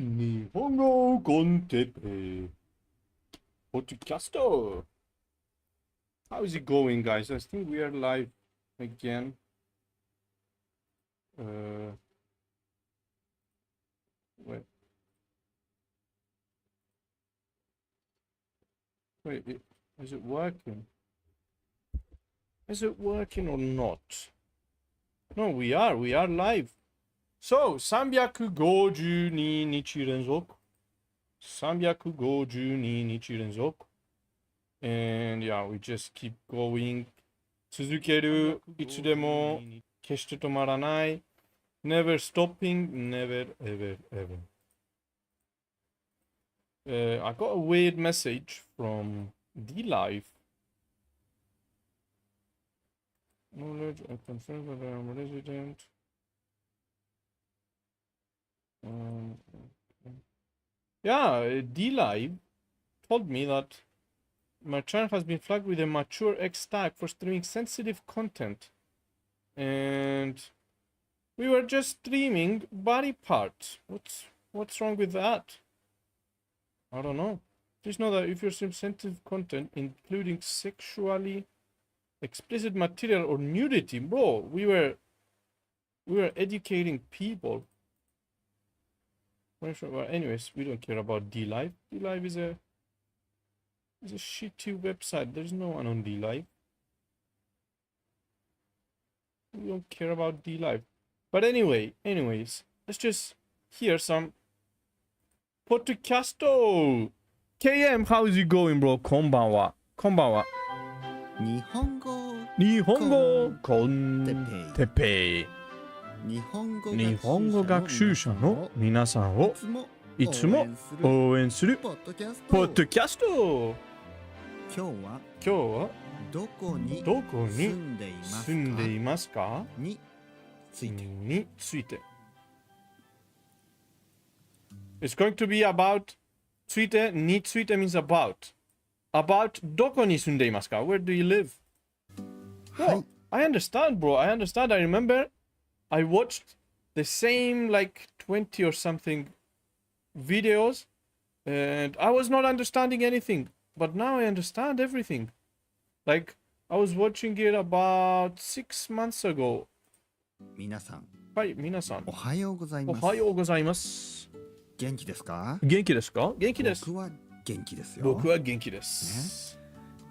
日本語コンテペポッドキャスト How is it going, guys? I think we are live again. Wait. Wait, is it working? Is it working or not? No, we are live. So, 352日連続。352日連続。And yeah, we just keep going. 続ける。いつでも決して止まらない。Never stopping, never, ever, ever. I got a weird message from D-Live. Knowledge, I confirm that I am a resident. Yeah, D-Live told me that my channel has been flagged with a mature X tag for streaming sensitive content. And we were just streaming body parts. What's wrong with that? I don't know. Please know that if you stream sensitive content, including sexually explicit material or nudity, bro, we were educating people. Well, anyways, we don't care about D-Live. D-Live is a shitty website. There's no one on D-Live. We don't care about D-Live. But anyways, let's just hear some podcast. KM, how is it going, bro? こんばんは。こんばんは。日本語コンテペイ。日本語学習者の皆さんをいつも応援するポッドキャスト。今日はどこに住んでいますかについて。It's going to be about ついてについて means about どこに住んでいますか Where do you live? Well, I understand, bro. I understand. I remember I watched the same like 20 or something videos and I was not understanding anything. But now I understand everything. Like, I was watching it about 6 months ago. 皆さん。はい、皆さん。おはようございます。おはようございます。元気ですか？元気ですか？元気です。僕は元気ですよ。僕は元気です。ね、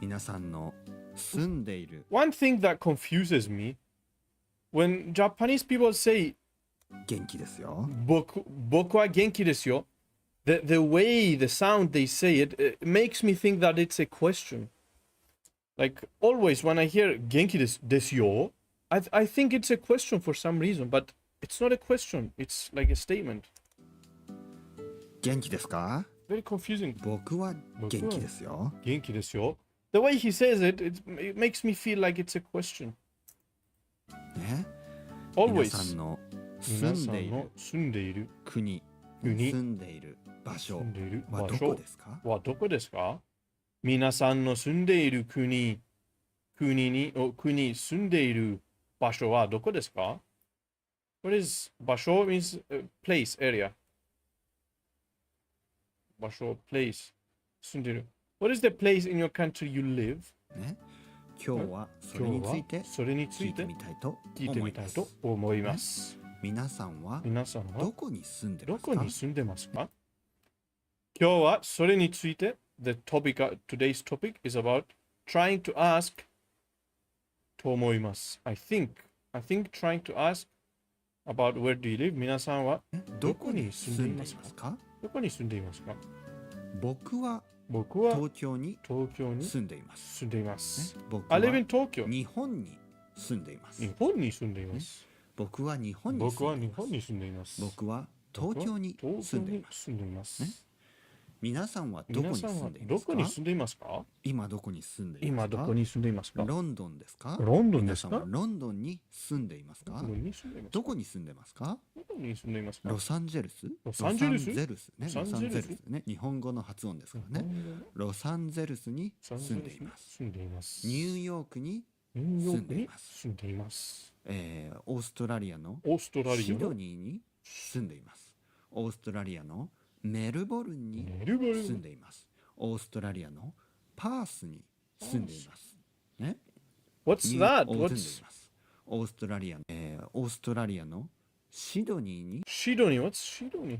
皆さんの住んでいる。One thing that confuses me when Japanese people say 元気ですよ。僕は元気ですよ。The way, the sound they say it, it makes me think that it's a question. Like always when I hear 元気ですよ, I think it's a question for some reason, but it's not a question. It's like a statement. 元気ですか? Very confusing. 僕は元気ですよ。元気ですよ. The way he says it, it makes me feel like it's a question. ね. Always. 皆さんの住んでいる国、住んでいる場所はどこですか？どこですか？皆さんの住んでいる国住んでいる場所はどこですか？ What is 場所 means place, area. 場所 place 住んでいる。What is the place in your country you live? ね。今日はそれについて聞いてみたいと思います。皆さんはどこに住んでますか？今日はそれについて today's topic is about trying to ask と思います。I think trying to ask about where do you live? 皆さんはどこに住んでいますか？どこに住んでいますか？僕は東京に住んでいます。僕は日本に住んでいます。僕は日本に住んでいます。僕は東京に住んでいます。皆さんはどこに住んでいますか？今どこに住んでいますか？ロンドンですか？皆さんはロンドンに住んでいますか？どこに住んでますか？ロサンゼルスね。日本語の発音ですからね。ロサンゼルスに住んでいます。ニューヨークに住んでいます。オーストラリアのシドニーに住んでいます。オーストラリアのメルボルンに住んでいます。オーストラリアのパースに住んでいます。ね。What's that? 住んでいます。オーストラリアのシドニーに What's Shidoni?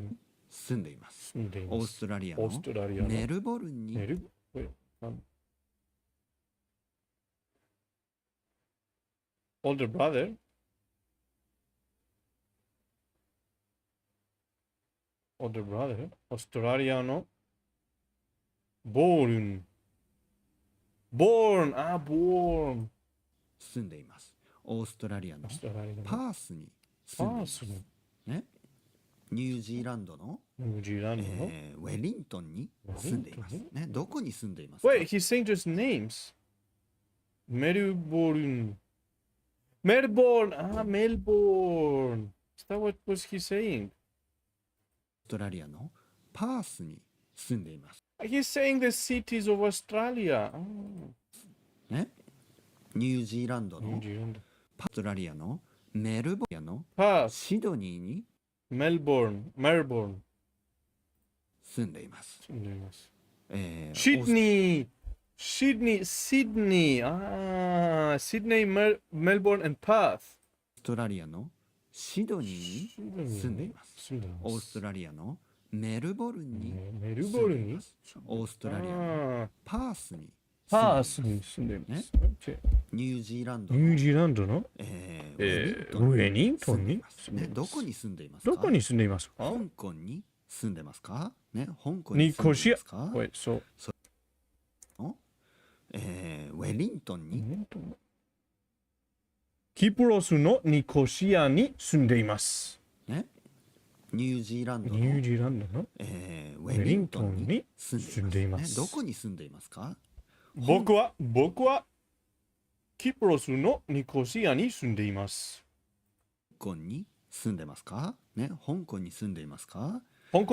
住んでいます。オーストラリアのメルボルンに Older brother? Older brother? オーストラリアのborn 住んでいます。オーストラリアのパースに住んでいます。ね。ニュージーランドのウェリントンに住んでいます。ね。どこに住んでいますか？ Wait, he's saying just names. Melbourne. Melbourne. Is that what was he saying? オーストラリアのパースに住んでいます。He's saying the cities of Australia. ね。ニュージーランドのオーストラリアのメルボルンのシドニーにメルボルン住んでいます。シドニー、メルボルン、and Perth。オーストラリアのシドニーに住んでいます。オーストラリアのメルボルンに住んでいます。オーストラリアのパースに住んでいます。ニュージーランドのウェリントンにどこに住んでいますか？香港に住んでますか？ね、香港に住んでいますか？ウェリントンにキプロスのニコシアに住んでいます。ね、ニュージーランドのウェリントンに住んでいます。どこに住んでいますか？僕はキプロスのニコシアに住んでいます。香港に住んでますか？ね、香港に住んでいますか？香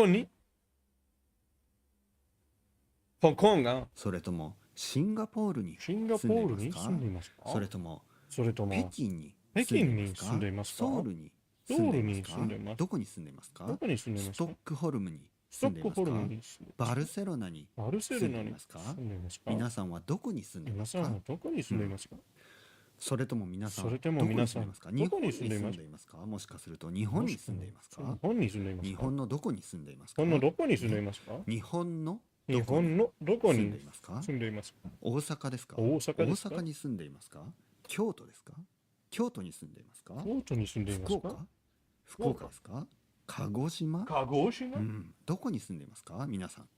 港がそれともシンガポールに住んでいますか？それとも北京に住んでいますか？ソウルに住んでいますか？どこに住んでいますか？ストックホルムに住んでいますか？バルセロナに住んでいますか？皆さんはどこに住んでいますか？それとも皆さんどこに住んでいますか？日本に住んでいますか？もしかすると日本に住んでいますか？日本のどこに住んでいますか？日本のどこに住んでいますか？大阪ですか？大阪に住んでいますか？京都ですか？京都に住んでいますか？福岡ですか？鹿児島、どこに住んでいますか？皆さん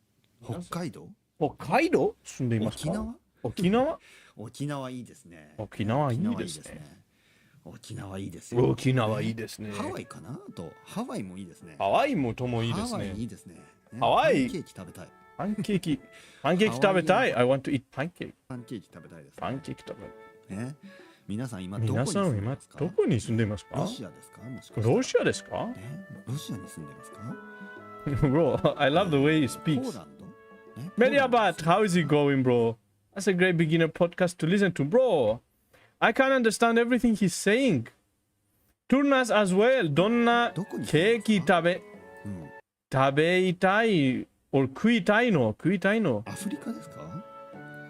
北海道住んでいますか？沖縄いいですね。沖縄いいですよ。ハワイかなと。ハワイもいいですね。ハワイいいですね。パンケーキ食べたい。パンケーキ食べたい。I want to eat pancake。パンケーキ食べたいです。パンケーキ食べたい。皆さん今どこに住んでいますか？ロシアですか？もしかして。ロシアに住んでいますか？ Bro, I love the way he speaks. Mediabat, how is it going, bro? That's a great beginner podcast to listen to, bro. I can't understand everything he's saying. Turnas as well. どんなケーキ食べたい or 食いたいの？アフリカですか？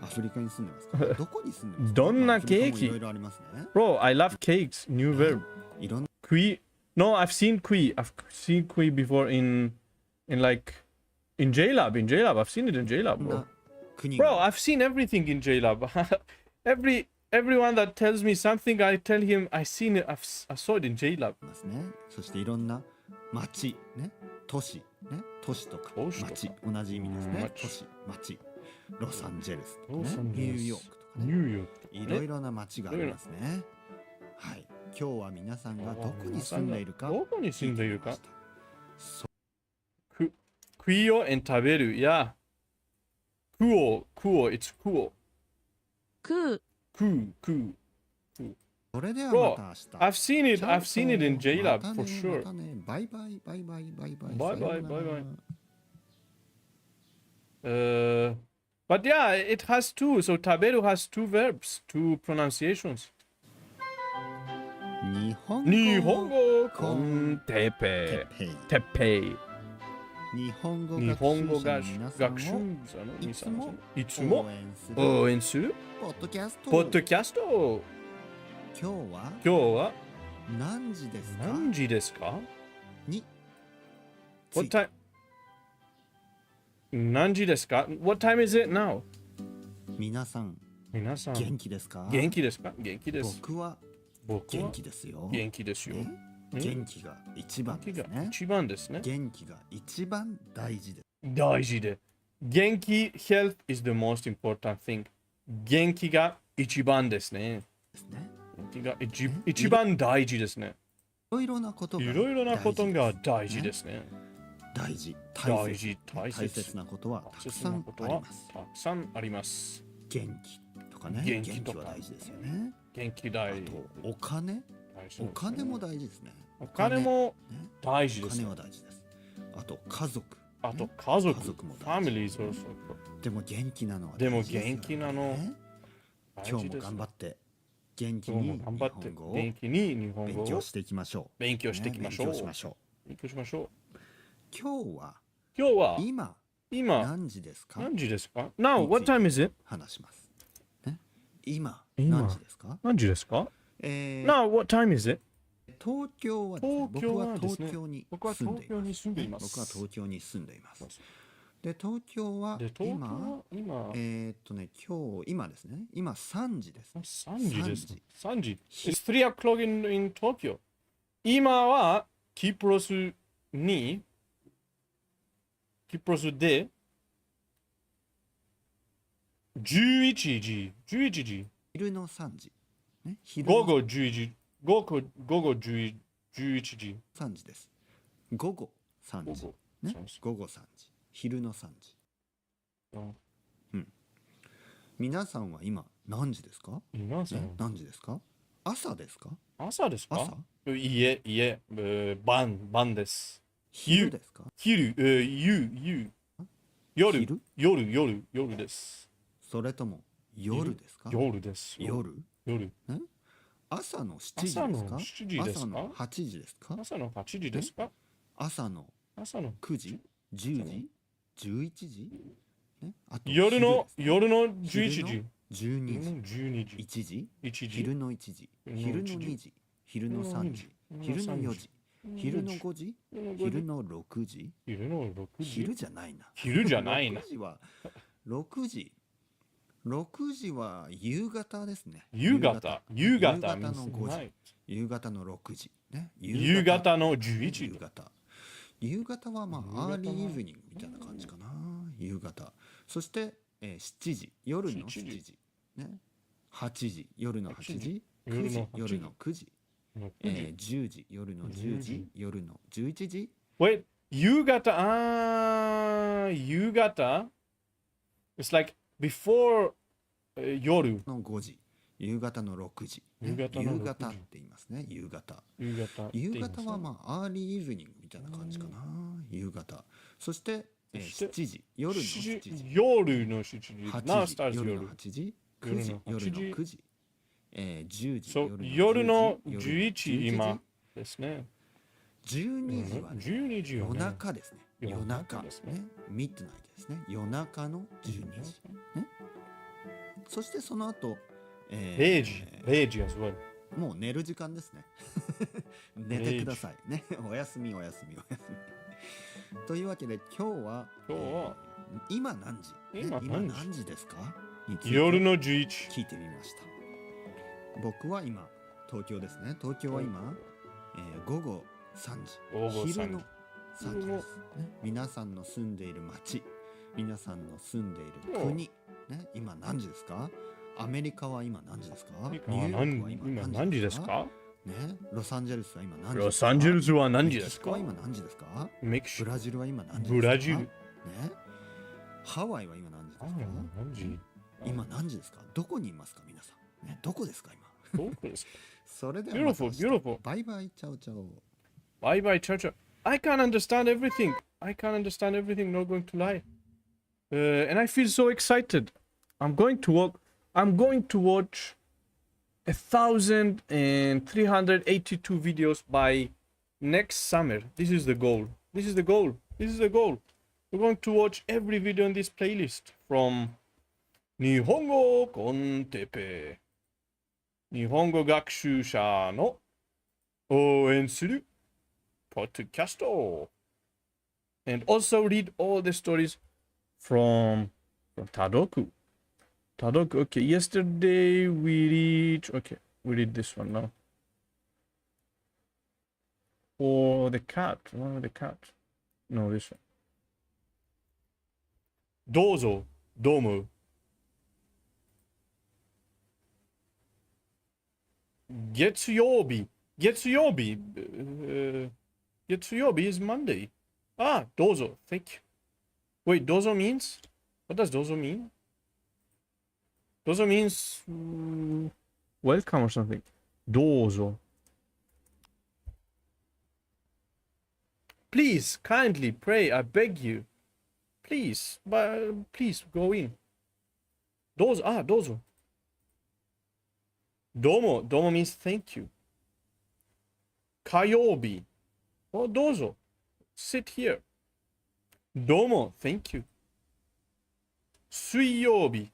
アフリカに住んでますか？どこに住んでますか？どんなケーキ？いろいろありますね。Bro, I love cakes. New verb. 食い No, I've seen kui. I've seen kui before in JLab. In JLab, I've seen it in JLab, bro. Bro, I've seen everything in JLab. Everyone that tells me something, I tell him I seen it. I saw it in JLab. そしていろんな町ね、都市とか町同じ意味ですね。都市、町。ロサンゼルスとかね、ニューヨークとかね、いろいろな街がありますね。はい、今日は皆さんがどこに住んでいるか食いを食べるや食お it's 食うそれではまた明日。I've seen it in JLab for sure. バイバイ。But yeah, it has two. So taberu has two verbs, two pronunciations. 日本語コンテペイ。日本語日本語学学習習者の者の皆さんをいつも応援する応援するポッドキャスト。ポッドキャスト。今日は今日は何時ですか何時ですかに What time? 何時ですか What time is it now? 皆さん皆さん元気ですか元気ですか元気です。僕は僕は元気ですよ。元気ですよ。ね元気が一番ですね。一番ですね。元気が一番大事です。大事で。元気 health is the most important thing. 元気が一番ですね。元気が一番大事ですね。いろいろなこといろいろなことが大事ですね。大事、大事、大大切なことはたくさんあります。たくさんあります。元気とかね。元気とかは大事ですよね。元気大事。あとお金。お金も大事ですね。お金も大事です。お金は大事です。あと家族。あと家族。家族もフ大事。ァミリーそうそう。でも元気なのはでも大事ですよね。元気なの今日も頑張って元気に日本語を元気に日本語を勉強していきましょう。勉強していきましょう。勉強しましょう。勉強しましょう。今日は今何時ですか？何時ですか Now, what time is it? 話します。ね、今何時ですか？何時ですか Now, what time is it? 東京はですね、僕は東京に住んでいます。僕は東京に住んでいます。で、東京は今今ですね、今3時です。3時です。3時。It's 3 o'clock in Tokyo. 今はキプロスで11時。昼の3時。ね、午後11時。午後11時。3時です。午後3時。ね、午後3時。昼の3時。皆さんは今何時ですか？皆さん、何時ですか？朝ですか？朝ですか？朝？いえ、晩です。昼ですか？夜です。それとも夜ですか？夜です。夜？朝の7時ですか？朝の8時ですか？朝の8時ですか？朝の9時10時11時、ね、あと夜の11時12時1時昼の1時昼の2時昼の3時昼の4時昼の5時昼の6時昼じゃないな6時は夕方ですね。夕方の5時夕方の6時ね。夕方の11時夕方はまあアーリーイブニングみたいな感じかな。夕方。そして7時夜の7時ね。8時夜の8時9時夜の9時10時夜の10時夜の11時。Wait, 夕方It's like before 夜の5時夕方の6時、ね、夕方って言いますね。夕方はまあアーリーイブニングみたいな感じかな。夕方。そして7時夜の7時夜の7時8時夜の8時9時夜の9時10時夜の11時今ですね。12時は、ね、夜中ですね。夜中ですね。ミッドナイトですね。夜中の12時、ね、そしてその後、0時 as well。 もう寝る時間ですね。寝てくださいね。おやすみ。というわけで今日は今何時、今何時ですか？夜の11聞いてみました。僕は今東京ですね。東京は今、午後3時昼の3時です、ね、皆さんの住んでいる町皆さんの住んでいる国、ね、今何時ですか？アメリカは今何時ですか？ニューヨークは今何時ですか？ね、ロサンゼルスは今何時ですか？ロサンゼルスは何時ですか？メキシコは今何時ですか？ブラジルは今何時ですか？ブラジル、ね、ハワイは今何時ですか？今何時ですか？どこにいますか皆さん、ね、どこですか今？どこですか？それではまた明日。 Beautiful. バイバイチャオチャオ。バイバイチャオチャオ。I can't understand everything. Not going to lie. And I feel so excited. I'm going to watch 1,382 videos by next summer. This is the goal. This is the goal. We're going to watch every video in this playlist from 日本語コンテペ日本語学習者の応援するポッドキャスト and also read all the stories from Tadoku. Tadoku, okay, yesterday we read this one now. Or the cat, the cat. No, this one. どうぞ、どうも。月曜日。月曜日is Monday. Ah, どうぞ. Thank you. Wait, どうぞ means? What does どうぞ mean? どうぞ means welcome or something. どうぞ. Please, kindly, pray, I beg you. Please, please go in. どうぞ. Ah, どうぞ. どうも means thank you. 火曜日. Oh, どうぞ. Sit here. どうも thank you. 水曜日.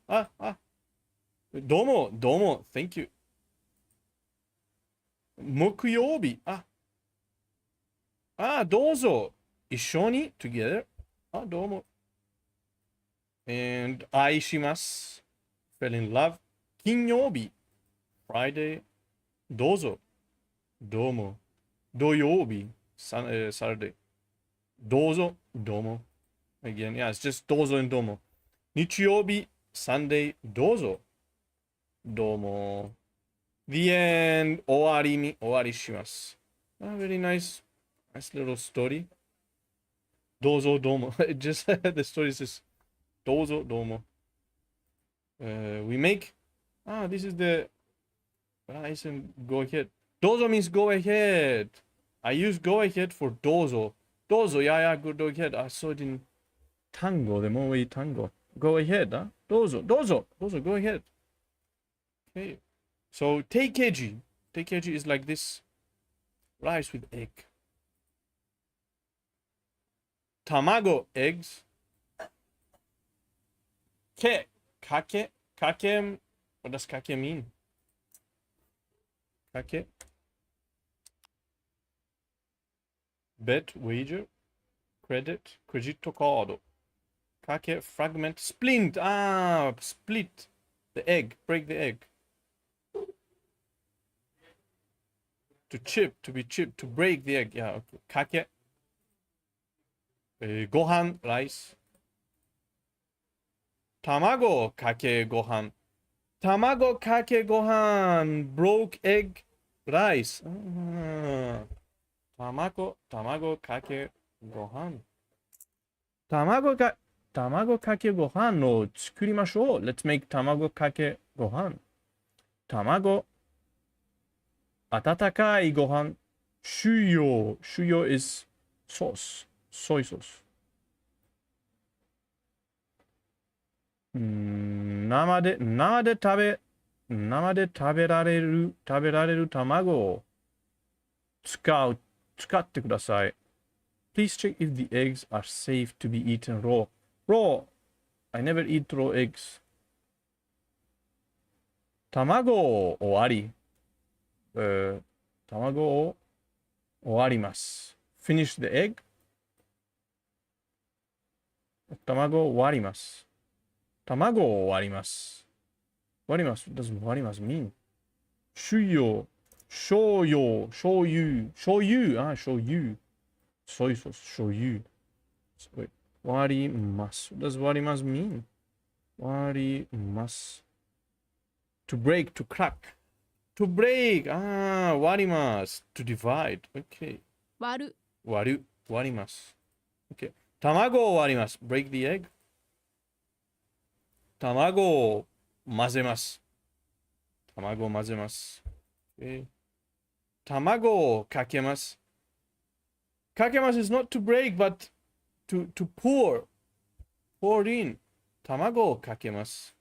どうも thank you. 木曜日. どうぞ。一緒に together. どうも。And 愛します。fell in love. 金曜日。Friday. どうぞ。どうも。土曜日。Saturday. どうぞ。どうも。Again, yeah, it's just どうぞ and どうも。日曜日。Sunday. どうぞ。どうも。The end. 終わりします。Very nice. Nice little story. どうぞどうも. It just the story says どうぞどうも. We make this is the rice and go ahead. どうぞ means go ahead. I use go ahead for どうぞ. どうぞ yeah, go ahead. I saw it in 単語でもういい単語. Go ahead. どうぞ go ahead. Okay. So teikeji. Teikeji is like this. Rice with egg. Tamago, eggs. Kake. What does kake mean? Kake. Bet, wager. Credit. Credito card. Kake, fragment. Splint. Split. The egg. Break the egg. To chip. To be chipped. To break the egg. Yeah, okay. Kake. ご飯 rice 卵かけご飯 broke egg rice 卵かけご飯卵かけご飯を作りましょう Let's make 卵かけご飯卵温かいご飯塩 is sauce soy sauce. 生で食べられる卵を使ってください。Please check if the eggs are safe to be eaten raw. Raw. I never eat raw eggs. 卵終わり。卵を終わります。Finish the egg. 卵を割ります。卵を割ります。割ります。What does 割ります mean? 醤油。醤油。ソイソース。醤油。割ります。What does 割ります mean? 割ります。To break, to crack. To break. 割ります。To divide. Okay. 割ります。Okay. 卵を割ります。break the egg. 卵を混ぜます。Okay. 卵をかけます。かけます is not to break, but to pour. Pour in. 卵をかけます。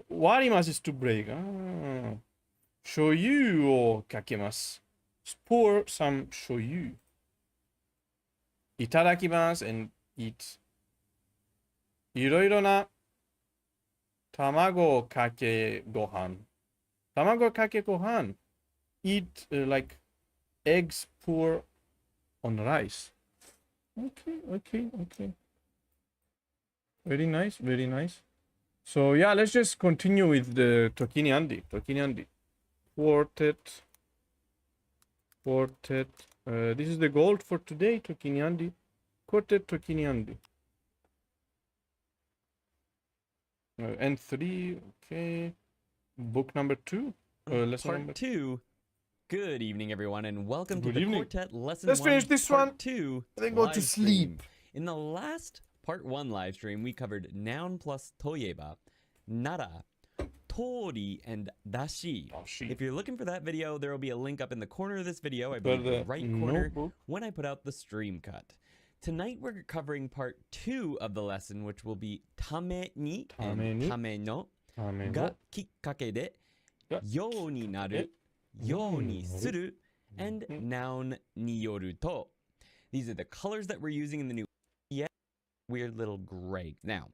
割ります is to break. 醤油をかけます。pour some 醤油。itadakimasu and eat. いろいろな卵かけご飯。卵かけご飯。Eat like eggs pour on rice. Okay. Very nice, very nice. So yeah, let's just continue with the Tokiny Andy. Quartet. This is the gold for today, Tokiny Andy. Quartet Tokiny Andy. N3, okay. Book number 2. Lesson Part number 2. Good evening, everyone, and welcome to the Quartet Lesson Let's 1, finish this Part one. 2 Then go to live sleep. stream. In the last Part 1 live stream, we covered noun plus toyeba, nara, tori, and dashi. If you're looking for that video, there will be a link up in the corner of this video, I believe the right corner, when I put out the stream cut. Tonight we're covering Part 2 of the lesson, which will be tame ni and tame no ga kikkake de you ni naru, you ni suru, and noun ni yoru to. These are the colors that we're using in the new weird little gray. Now,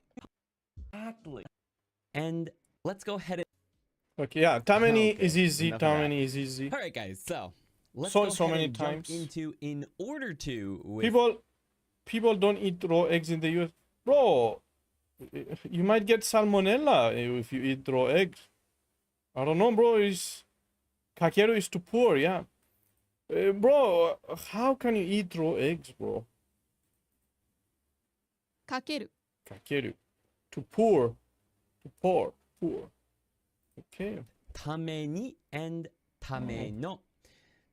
and let's go ahead and okay, yeah, tameni is easy. enough of that. Tameni is easy. All right, guys. So let's So go ahead many and jump times. into in order to. With People don't eat raw eggs in the US. Bro, you might get salmonella if you eat raw eggs. I don't know, bro. Kakeru is to pour, yeah. Bro, how can you eat raw eggs, bro? Kakeru. To pour. Okay. Tame ni and tame no.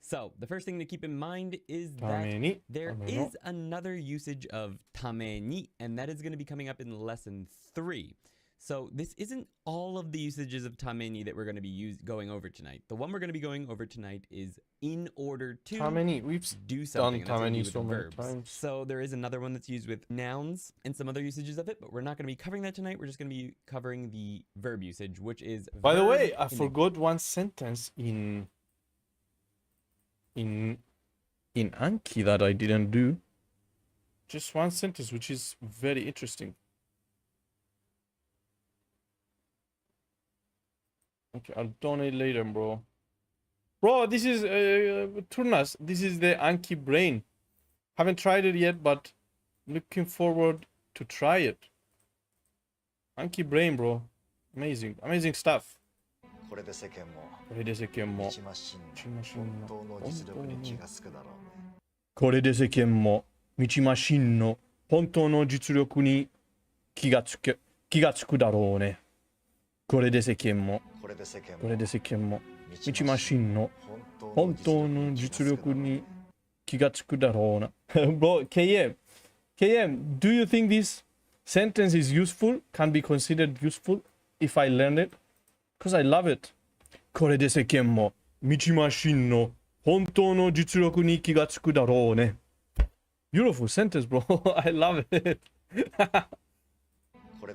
So the first thing to keep in mind is that there is another usage of tame ni, and that is going to be coming up in lesson 3. So this isn't all of the usages of tame ni that we're going to be going over tonight. The one we're going to be going over tonight is in order to We've do something. done tame ni with so many verbs. times. So there is another one that's used with nouns and some other usages of it, but we're not going to be covering that tonight. We're just going to be covering the verb usage, which is By the way, I forgot one sentence in Anki that I didn't do. Just one sentence, which is very interesting. Okay, I'll donate later, bro. Bro, this is Turnas. This is the Anki brain. Haven't tried it yet, but looking forward to try it. Anki brain, bro. Amazing stuff. これで世間もこれで世間も道マシンの本当の実力に気がつくだろうね。これで世間も道マシンの本当の実力に気がつくだろうね。これで世間も道マシンの本当の実力に気がつくだろうな。Bro, KM, do you think this sentence is useful? Can be considered useful if I learn it? Because I love it. これで世間も道マシンの本当の実力に気がつくだろうね。Beautiful sentence, bro. I love it. こ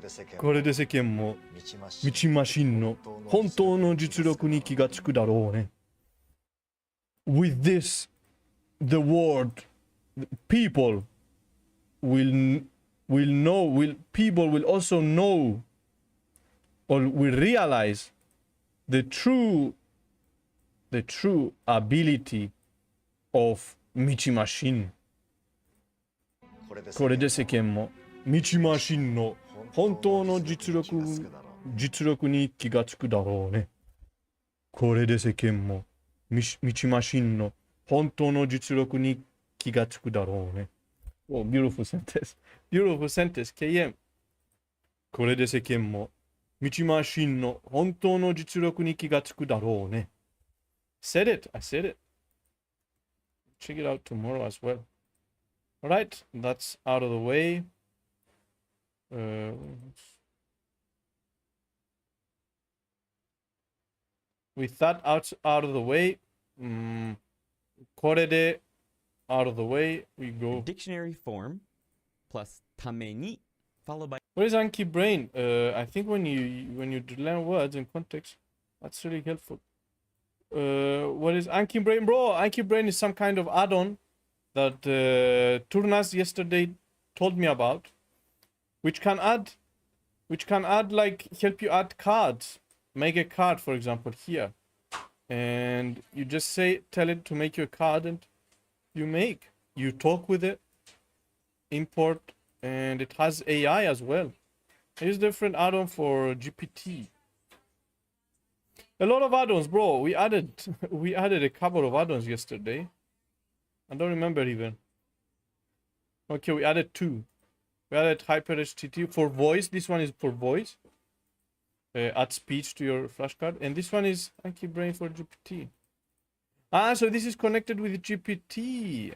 れで世間も道マシンの本当の実力に気がつくだろうね。With this, the world, people will also know or will realize the true ability of 道マシン。これで世間も道マシンの本当の実力に気がつくだろうね。これで世間も道マシンの本当の実力に気がつくだろうね。Oh, beautiful sentence. Beautiful sentence, KM. これで世間も道マシンの本当の実力に気がつくだろうね。Said it. I said it. Check it out tomorrow as well. Alright, that's out of the way. With that out of the way, これで out of the way, we go. Dictionary form plus ために followed by. What is Anki brain? I think when you learn words in context, that's really helpful. What is Anki brain, bro? Anki brain is some kind of add-on that Turnas yesterday told me about, which can add like help you add cards. Make a card, for example, here, and you just tell it to make you a card, and you talk with it, import, and it has AI as well. Here's different add-on for GPT. A lot of add-ons, bro. We added a couple of add-ons yesterday. I don't remember even. Okay, we added 2. We added Hyper HTTP for voice. This one is for voice. Add speech to your flashcard. And this one is Anki Brain for GPT. So this is connected with GPT.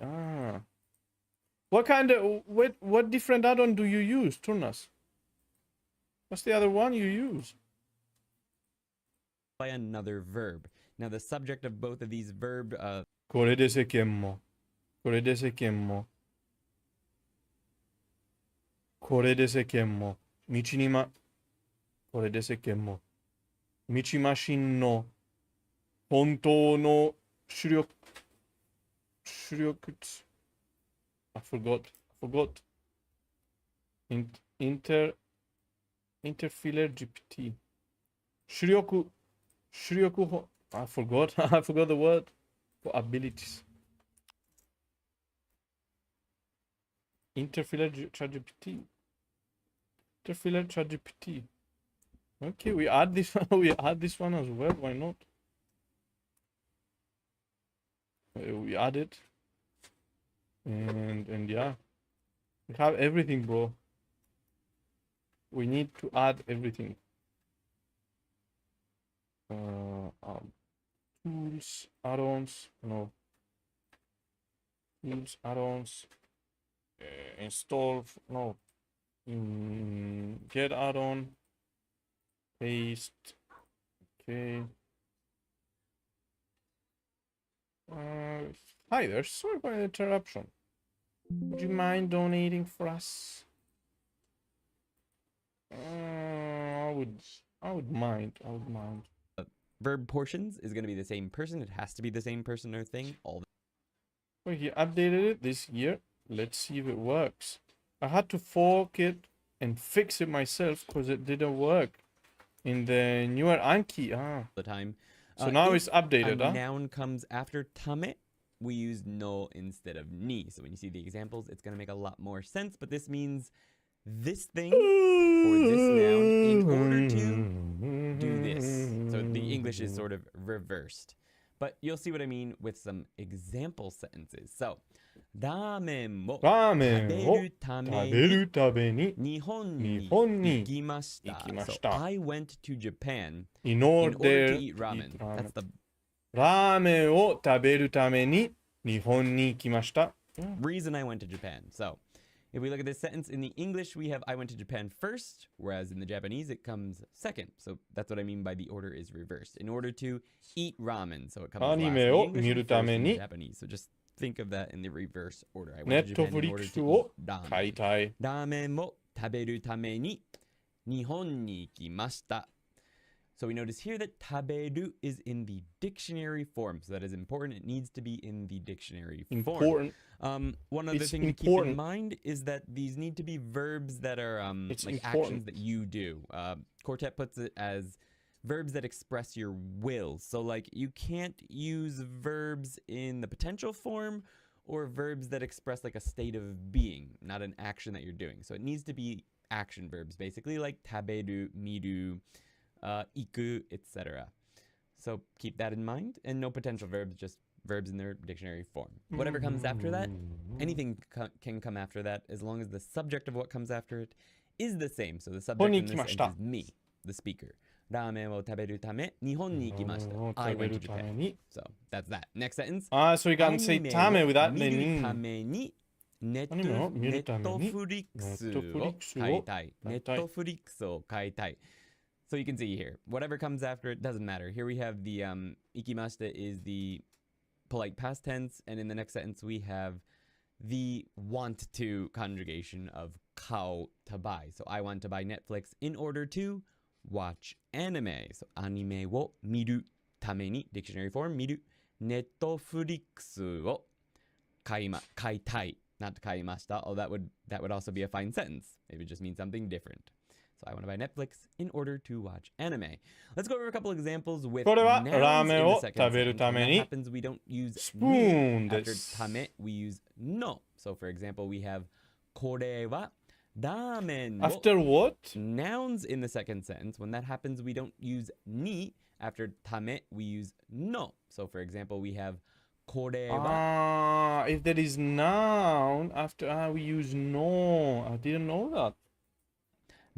What different add-on do you use, Turnas? What's the other one you use? By another verb. Now the subject of both of these verb これで世間も。これで世間も。これで世間も。道にま。これで世間も。道マシンの本当の主力。I forgot. Interfiller GPT. 主力 I forgot the word for abilities. Interfiller ChatGPT. Okay, we add this one as well. Why not? We add it. And yeah. We have everything, bro. We need to add everything. Tools, add-ons, no. Tools, add-ons, install, no. Get add-on, paste, okay. Hi there, sorry for the interruption. Would you mind donating for us? I would mind. verb portions is going to be the same person. It has to be the same person or thing. Well, he updated it this year. Let's see if it works. I had to fork it and fix it myself because it didn't work in the newer Anki. The time. So now it's updated. A noun comes after tame, we use no instead of ni. So when you see the examples, it's going to make a lot more sense. But this means this thing or this noun in order to do this. So the English is sort of reversed. But you'll see what I mean with some example sentences. So, ラーメンを食べるために日本に行きました。So, I went to Japan in order to eat ramen. That's the ラーメンを食べるために日本に行きました。reason I went to Japan. So, if we look at this sentence in the English, we have I went to Japan first, whereas in the Japanese it comes second. So that's what I mean by the order is reversed. In order to eat ramen, so it comes last in the English and first in the Japanese. So just think of that in the reverse order. I went to Japan in order to eat ramen. ラーメンを食べるために日本に行きました。So we notice here that taberu is in the dictionary form. So that is important. It needs to be in the dictionary form. One other thing to keep in mind is that these need to be verbs that are like actions that you do. Quartet puts it as verbs that express your will. So like you can't use verbs in the potential form or verbs that express like a state of being, not an action that you're doing. So it needs to be action verbs, basically like taberu, miru, iku, etc. So keep that in mind, and no potential verbs, just verbs in their dictionary form. Whatever comes after that, anything can come after that, as long as the subject of what comes after it is the same. So the subject in this sentence is me, the speaker. ラーメンを食べるため日本に行きました。I went to Japan. So that's that. Next sentence. So you can say tame without the 見るためにネットフリックスを買いたい。ネットフリックスを買いたい。So you can see here, whatever comes after it doesn't matter. Here we have the ikimashita is the polite past tense, and in the next sentence we have the want to conjugation of kao to buy. So I want to buy Netflix in order to watch anime. So anime wo miru tame ni, dictionary form, miru. Netflix wo kaitai, not kaimashita. Oh, that would also be a fine sentence. It would just mean something different. So I want to buy Netflix in order to watch anime. Let's go over a couple examples with nouns in the second sentence. When that happens, we don't use ni. After tame, we use no. So for example, we have これは ramen. After what? Nouns in the second sentence. When that happens, we don't use ni. After tame, we use no. So for example, we have これは if there is noun after we use no. I didn't know that.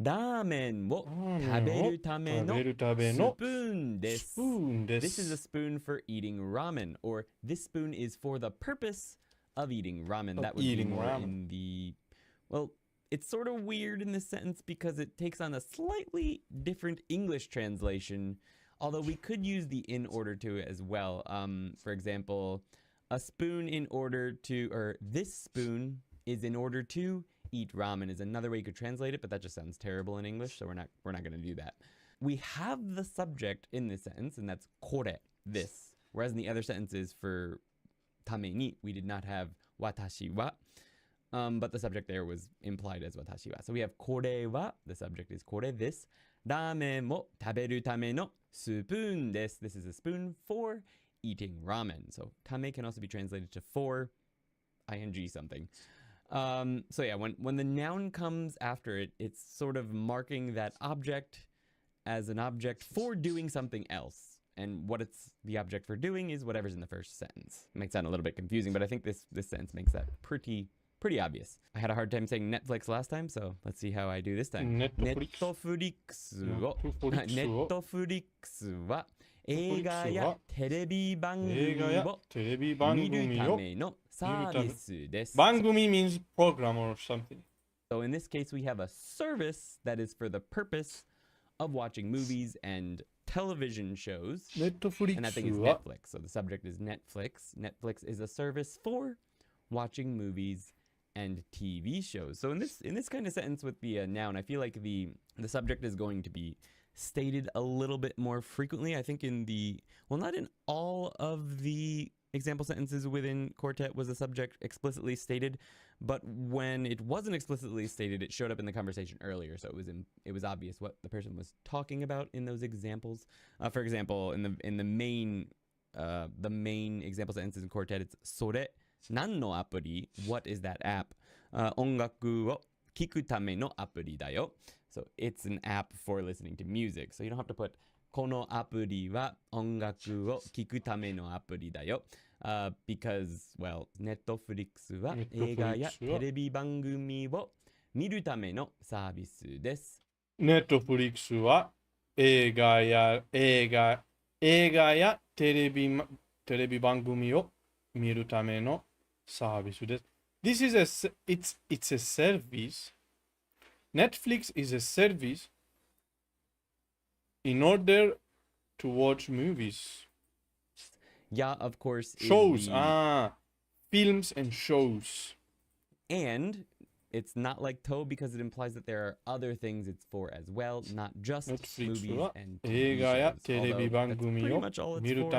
ラーメンを食べるためのスプーンです。This is a spoon for eating ramen, or this spoon is for the purpose of eating ramen. That would be more in the, well, it's sort of weird in this sentence because it takes on a slightly different English translation, although we could use the in order to as well. For example, a spoon in order to, or this spoon is in order to eat ramen is another way you could translate it, but that just sounds terrible in English, so we're not going to do that. We have the subject in this sentence, and that's これ, this. Whereas in the other sentences for ために, we did not have 私は, but the subject there was implied as 私は. So we have これは, the subject is これ this. ラーメンを食べるためのスプーンです. This is a spoon for eating ramen. So ため can also be translated to for, ing something. So yeah, when the noun comes after it, it's sort of marking that object as an object for doing something else. And what it's the object for doing is whatever's in the first sentence. It might sound a little bit confusing, but I think this sentence makes that pretty obvious. I had a hard time saying Netflix last time, so let's see how I do this time. Netflix は映画やテレビ番組を見るためのサービスです。番組 means program or something. So in this case, we have a service that is for the purpose of watching movies and television shows. Netflix. And that thing is Netflix. So the subject is Netflix. Netflix is a service for watching movies and TV shows. So in this kind of sentence with the noun, I feel like the subject is going to be stated a little bit more frequently. I think in the, well, not in all of the example sentences within Quartet was the subject explicitly stated, but when it wasn't explicitly stated, it showed up in the conversation earlier, so it was obvious what the person was talking about in those examples. For example, in the main example sentences in Quartet, it's それ何のアプリ? What is that app? 音楽を聴くためのアプリだよ. So it's an app for listening to music. So you don't have to put このアプリは音楽を聴くためのアプリだよ. Because, well, Netflix は映画やテレビ番組を見るためのサービスです。Netflix は映画やテレビ番組を見るためのサービスです。This is it's a service. Netflix is a service in order to watch movies. Yeah, of course. Shows. Films and shows. And it's not like to because it implies that there are other things it's for as well, not just movies and TV shows. Although that's pretty much all it's for.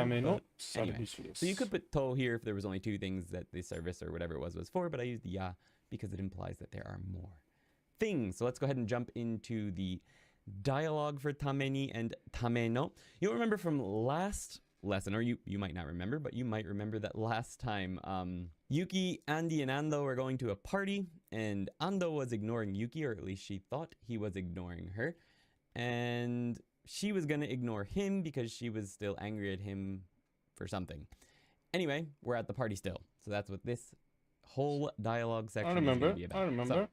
Anyway, so you could put to here if there was only two things that the service or whatever it was for, but I used the ya because it implies that there are more things. So let's go ahead and jump into the dialogue for tameni and tameno. You'll remember from last lesson, or you might not remember, but you might remember that last time Yuki, Andy, and Ando were going to a party, and Ando was ignoring Yuki, or at least she thought he was ignoring her, and she was going to ignore him because she was still angry at him for something. Anyway, we're at the party still, so that's what this whole dialogue section is going to be about. I remember. So,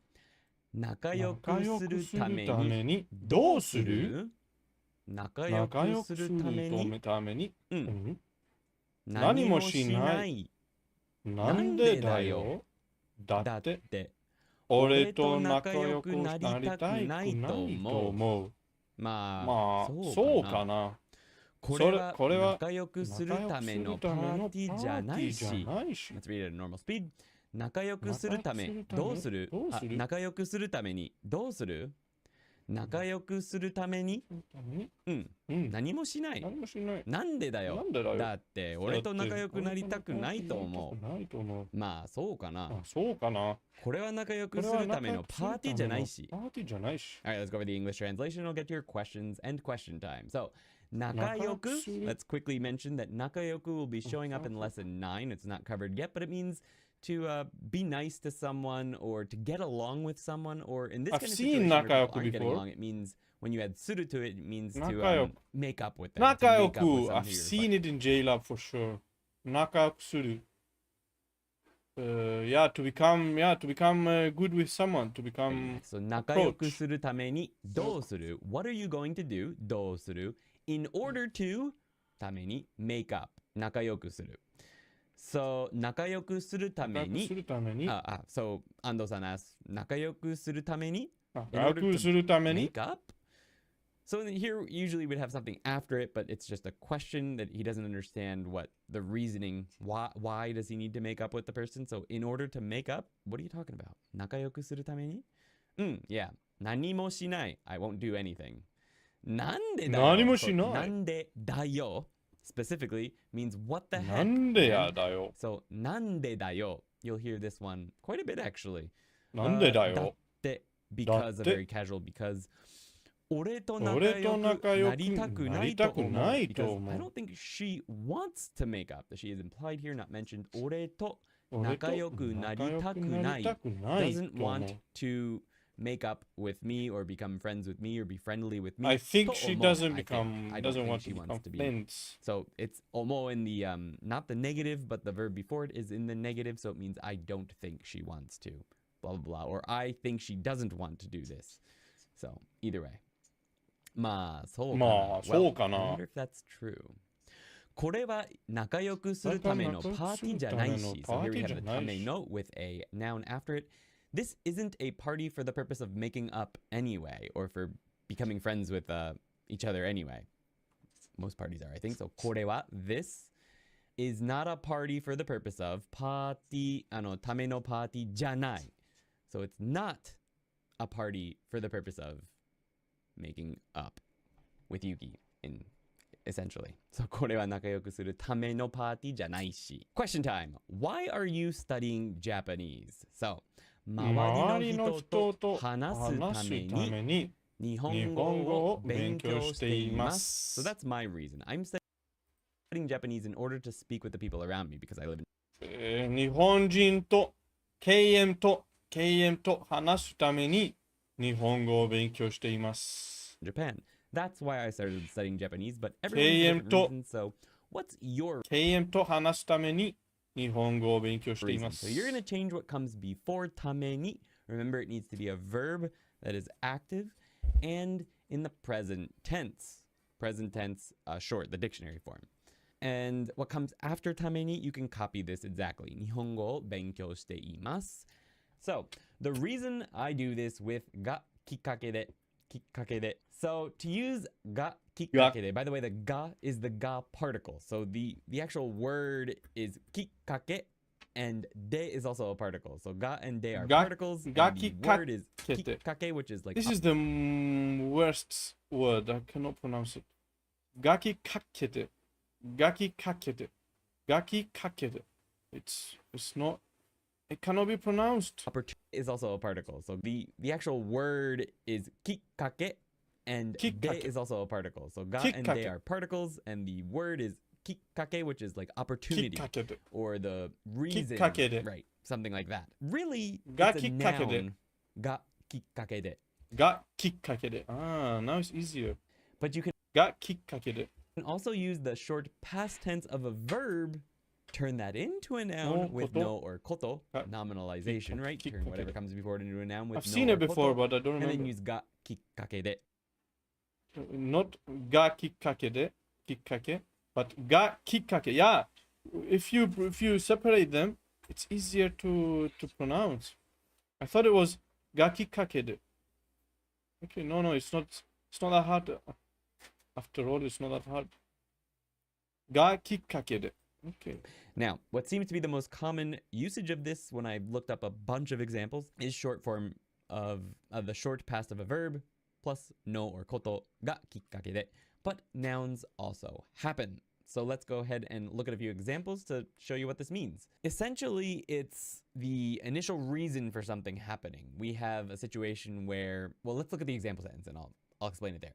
仲良くするためにどうする? 仲良くするために、何もしない。なんでだよ。だって俺と仲良くなりたくないと思う。まあ、そうかな。これは仲良くするためのパーティーじゃないし。Let's read it at normal speed. 仲良くするためどうする？仲良くするためにどうする？仲良くするために、何もしない。なんでだよ。だって俺と仲良くなりたくないと思う。まあそうかな。これは仲良くするためのパーティーじゃないし。Alright, let's go over the English translation. I'll get to your questions and question time. So, 仲良く, let's quickly mention that 仲良く will be showing up in lesson 9. It's not covered yet, but it means to be nice to someone or to get along with someone, or in this kind of situation where people aren't getting along, it means when you add suru to it, it means to make up with them. Nakayoku, I've seen it in JLab for sure. Nakayoku suru. To become good with someone, to become So 仲良くするためにどうする? What are you going to do? どうする? In order to ために make up 仲良くする. So 仲良くするために So Ando-san asks 仲良くするために in order to make up. So here usually we'd have something after it, but it's just a question that he doesn't understand what the reasoning, why does he need to make up with the person? So in order to make up, what are you talking about? 仲良くするために? Yeah. 何もしない. I won't do anything. なんでだよ? 何もしない. なんでだよ specifically means what the heck. なんでやだよ. So なんでだよ. You'll hear this one quite a bit actually. なんでだよ. だって because a very casual because 俺と仲良くなりたくないと思う because I don't think she wants to make up. She is implied here, not mentioned. 俺と仲良くなりたくない doesn't want to make up with me or become friends with me or be friendly with me. I think she doesn't want to become friends. So it's omo in the not the negative, but the verb before it is in the negative, so it means I don't think she wants to. Blah blah blah. Or I think she doesn't want to do this. So either way. まあそうかな。I wonder if that's true. これは仲良くするためのパーティーじゃないし。So here we have the ための with a noun after it. This isn't a party for the purpose of making up anyway, or for becoming friends with each other anyway. Most parties are, I think. So これは this is not a party for the purpose of パーティーためのパーティーじゃない。So it's not a party for the purpose of making up with Yuki in essentially. So これは仲良くするためのパーティーじゃないし。Question time. Why are you studying Japanese? So 周りの人と話すために日本語を勉強しています。So that's my reason. I'm studying Japanese in order to speak with the people around me because I live in 日本人と敬遠と話すために日本語を勉強しています。Japan. That's why I started studying Japanese, but everyone has different reasons, so what's your 敬遠と話すために日本語を勉強しています。So you're going to change what comes before ために. Remember, it needs to be a verb that is active and in the present tense. Present tense, short, the dictionary form. And what comes after ために, you can copy this exactly. 日本語を勉強しています. So, the reason I do this with がきっかけで. So, to use がきっかけで, by the way, the が is the が particle. So, the actual word is きっかけ and で is also a particle. So, が and で are particles. And the word is きっかけ, which is like... This is the worst word. I cannot pronounce it. がきかけて. It's not... It cannot be pronounced. Opportunity is also a particle. So the actual word is きっかけ and で is also a particle. So が and で are particles and the word is きっかけ, which is like opportunity or the reason. Right. Something like that. Really, it's a noun. がきっかけで. がきっかけで. Ah, now it's easier. But you can がきっかけで. also use the short past tense of a verb. Turn that into a noun with no or koto, nominalization, right? Turn whatever comes before it into a noun with I've no seen or it before, koto, but I don't remember. and then use ga kikkake de. Not ga kikkake de, kikkake, but ga kikkake. Yeah, if you separate them, it's easier to pronounce. I thought it was ga kikkake de. Okay, no, it's not that hard. After all, it's not that hard. Ga kikkake de. Okay. Now, what seems to be the most common usage of this when I've looked up a bunch of examples is short form of the short past of a verb plus no or koto がきっかけで but nouns also happen. So let's go ahead and look at a few examples to show you what this means. Essentially, it's the initial reason for something happening. We have a situation where, well, let's look at the example sentence and I'll explain it there.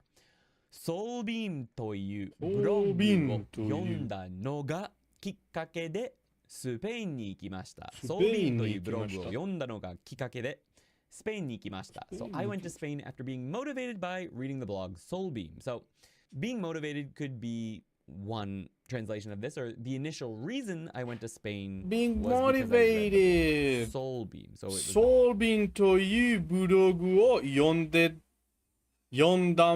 ソービンというブログを読んだのがきっかけでスペインに行きました。ソービンというブログを読んだのがきっかけでスペインに行きました。So I went to Spain after being motivated by reading the blog Soulbeam. So being motivated could be one translation of this, or the initial reason I went to Spain being was because I read motivated. Soulbeam. So it was Soulbeam というブログを読んだ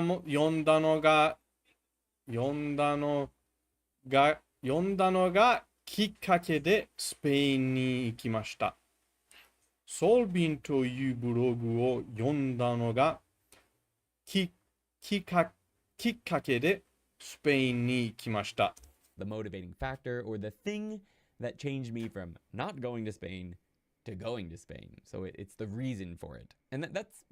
のがきっかけでスペインに行きました。ソルビンというブログを読んだのがきっかけでスペインに行きました。The motivating factor or the thing that changed me from not going to Spain to going to Spain. So it's the reason for it. And that's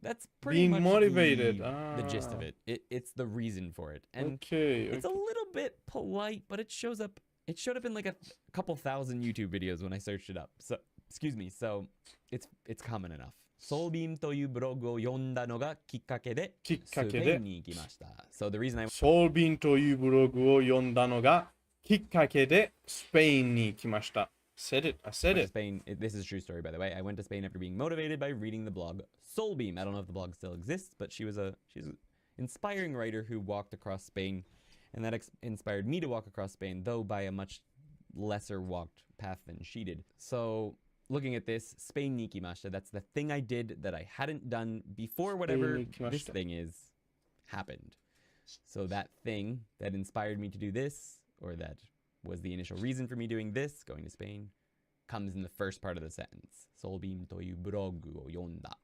pretty Being much motivated. the gist of it. It's the reason for it. And Okay. it's a little bit polite, but it showed up in like a couple thousand YouTube videos when I searched it up. So excuse me. So it's common enough. ソービンというブログを読んだのがきっかけでスペインに行きました。So the reason I ソービンというブログを読んだのがきっかけでスペインに行きました。Said it. I said it. Spain. This is a true story, by the way. I went to Spain after being motivated by reading the blog Soulbeam. I don't know if the blog still exists, but she's an inspiring writer who walked across Spain, and that inspired me to walk across Spain, though by a much lesser walked path than she did. So looking at this, Spain ni ikimashita, that's the thing I did that I hadn't done before whatever this thing is happened. So that thing that inspired me to do this, or that was the initial reason for me doing this, going to Spain, comes in the first part of the sentence. Soulbeam toいうブログを読んだ.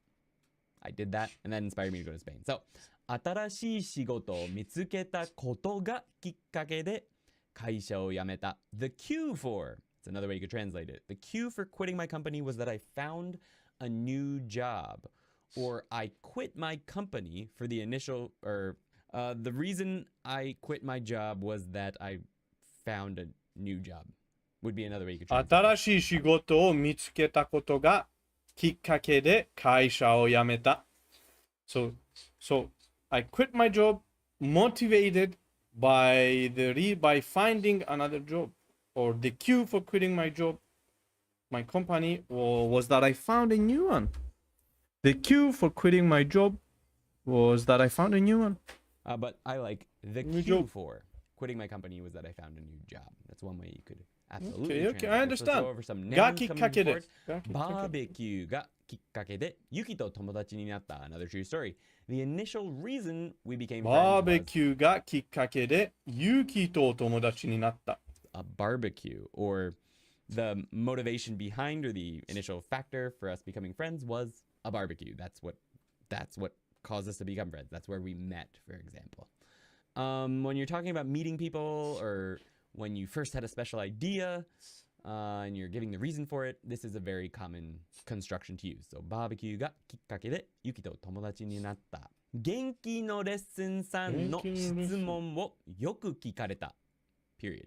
I did that, and that inspired me to go to Spain. So, 新しい仕事を見つけたことがきっかけで会社を辞めた. The cue for, it's another way you could translate it. The cue for quitting my company was that I found a new job, or I quit my company for the initial, or the reason I quit my job was that I found a new job. Would be another way you could translate it. 新しい仕事を見つけたことがきっかけで会社を辞めた. So I quit my job motivated by finding another job, or the cue for quitting my job, my company, was that I found a new one. The cue for quitting my job was that I found a new one. But I like the cue for quitting my company was that I found a new job. That's one way you could absolutely Okay, I understand. Let's go over some が nouns きっ coming かけで forward. バーベキューがきっかけでユキと友達になった. Another true story. The initial reason we became バー friends ベ was キューがきっかけでユキと友達になった. a barbecue, or the motivation behind, or the initial factor for us becoming friends was a barbecue. That's what caused us to become friends. That's where we met, for example. When you're talking about meeting people, or when you first had a special idea, and you're giving the reason for it, this is a very common construction to use. So, バーベキューがきっかけでユキと友達になった. 元気のレッスンさんの質問をよく聞かれた. Period.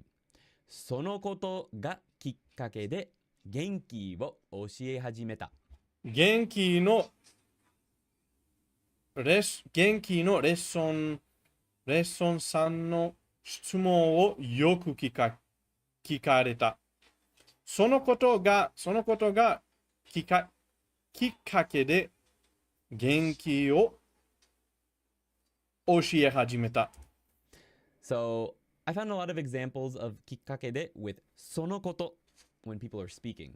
そのことがきっかけで元気を教え始めた. 元気のレッスンさんの質問をよく聞かれた. そのことがきっかけで元気を教え始めた. So, I found a lot of examples of きっかけで with そのこと when people are speaking.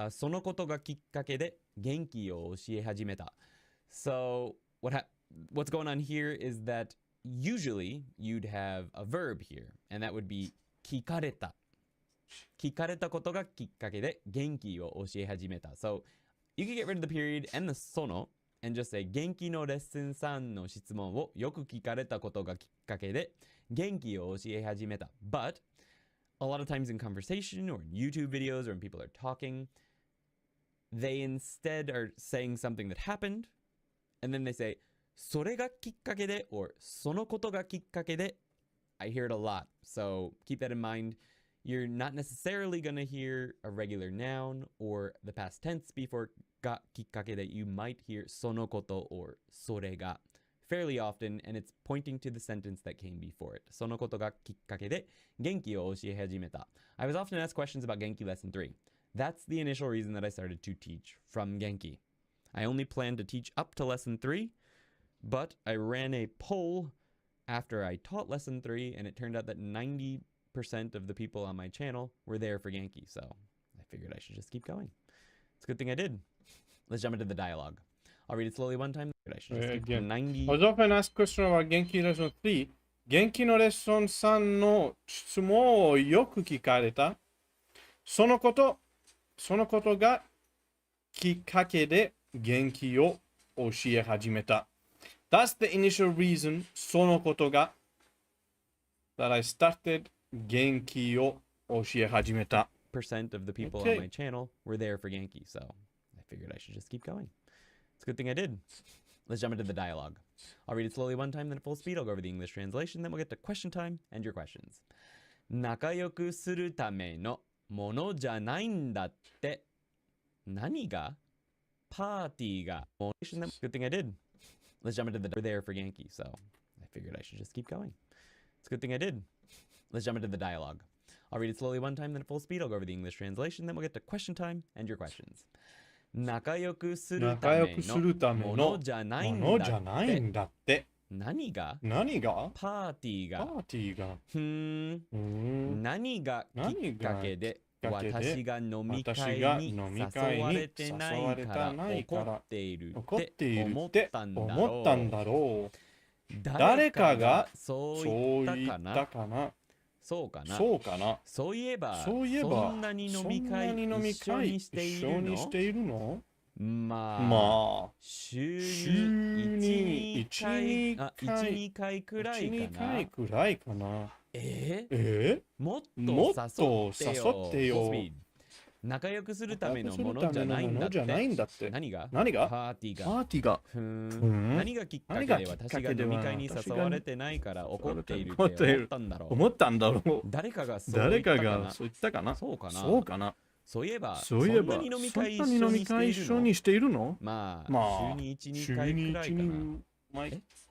そのことがきっかけで元気を教え始めた. So, what's going on here is that usually you'd have a verb here, and that would be 聞かれた. 聞かれたことがきっかけで元気を教え始めた. So, you can get rid of the period and the その and just say 元気のレッスンさんの質問をよく聞かれたことがきっかけで元気を教え始めた. But a lot of times in conversation or in YouTube videos or when people are talking, they instead are saying something that happened, and then they say それがきっかけで or そのことがきっかけで I hear it a lot. So keep that in mind. You're not necessarily going to hear a regular noun or the past tense before がきっかけで You might hear そのこと or それが fairly often, and it's pointing to the sentence that came before it. そのことがきっかけで元気を教え始めた. I was often asked questions about Genki Lesson 3. That's the initial reason that I started to teach from Genki. I only planned to teach up to Lesson 3, but I ran a poll after I taught Lesson 3, and it turned out that 90% of the people on my channel were there for Genki, so I figured I should just keep going. It's a good thing I did. Let's jump into the dialogue. I'll read it slowly one time. I should just keep 90. I was often asked question about Genki Lesson 3. 元気のレッスン3の質問をよく聞かれた。そのことがきっかけで元気を教え始めた。That's the initial reason そのことが that I started 元気を教え始めた。Percent of the people on my channel were there for Genki, so I figured I should just keep going. It's a good thing I did. Let's jump into the dialogue. I'll read it slowly one time, then at full speed. I'll go over the English translation, then we'll get to question time and your questions. 仲良くするためのものじゃないんだって。何がパーティーが Good thing I did. Let's jump into the we're there for Genki, so I figured I should just keep going. It's a good thing I did. Let's jump into the dialogue. I'll read it slowly one time, then at full speed. I'll go over the English translation, then we'll get to question time and your questions. 仲良くするためのものじゃないんだって。何がパーティーが何がきっかけで私が飲み会に誘われてないから怒っているって思ったんだろう。誰かがそう言ったかな。そうかな。そういえばそんなに飲み会一緒にしているの？まあ、週に1、2回くらいかな。もっと誘ってよ。仲良くするためのものじゃないんだって。何がパーティーが。何がきっかけで私が飲み会に誘われてないから怒っているって思ったんだろう。誰かがそう言ったかな。そうかな。そういえば、そんなに飲み会一緒にしているの？まあ、週に1、2回くらいかな。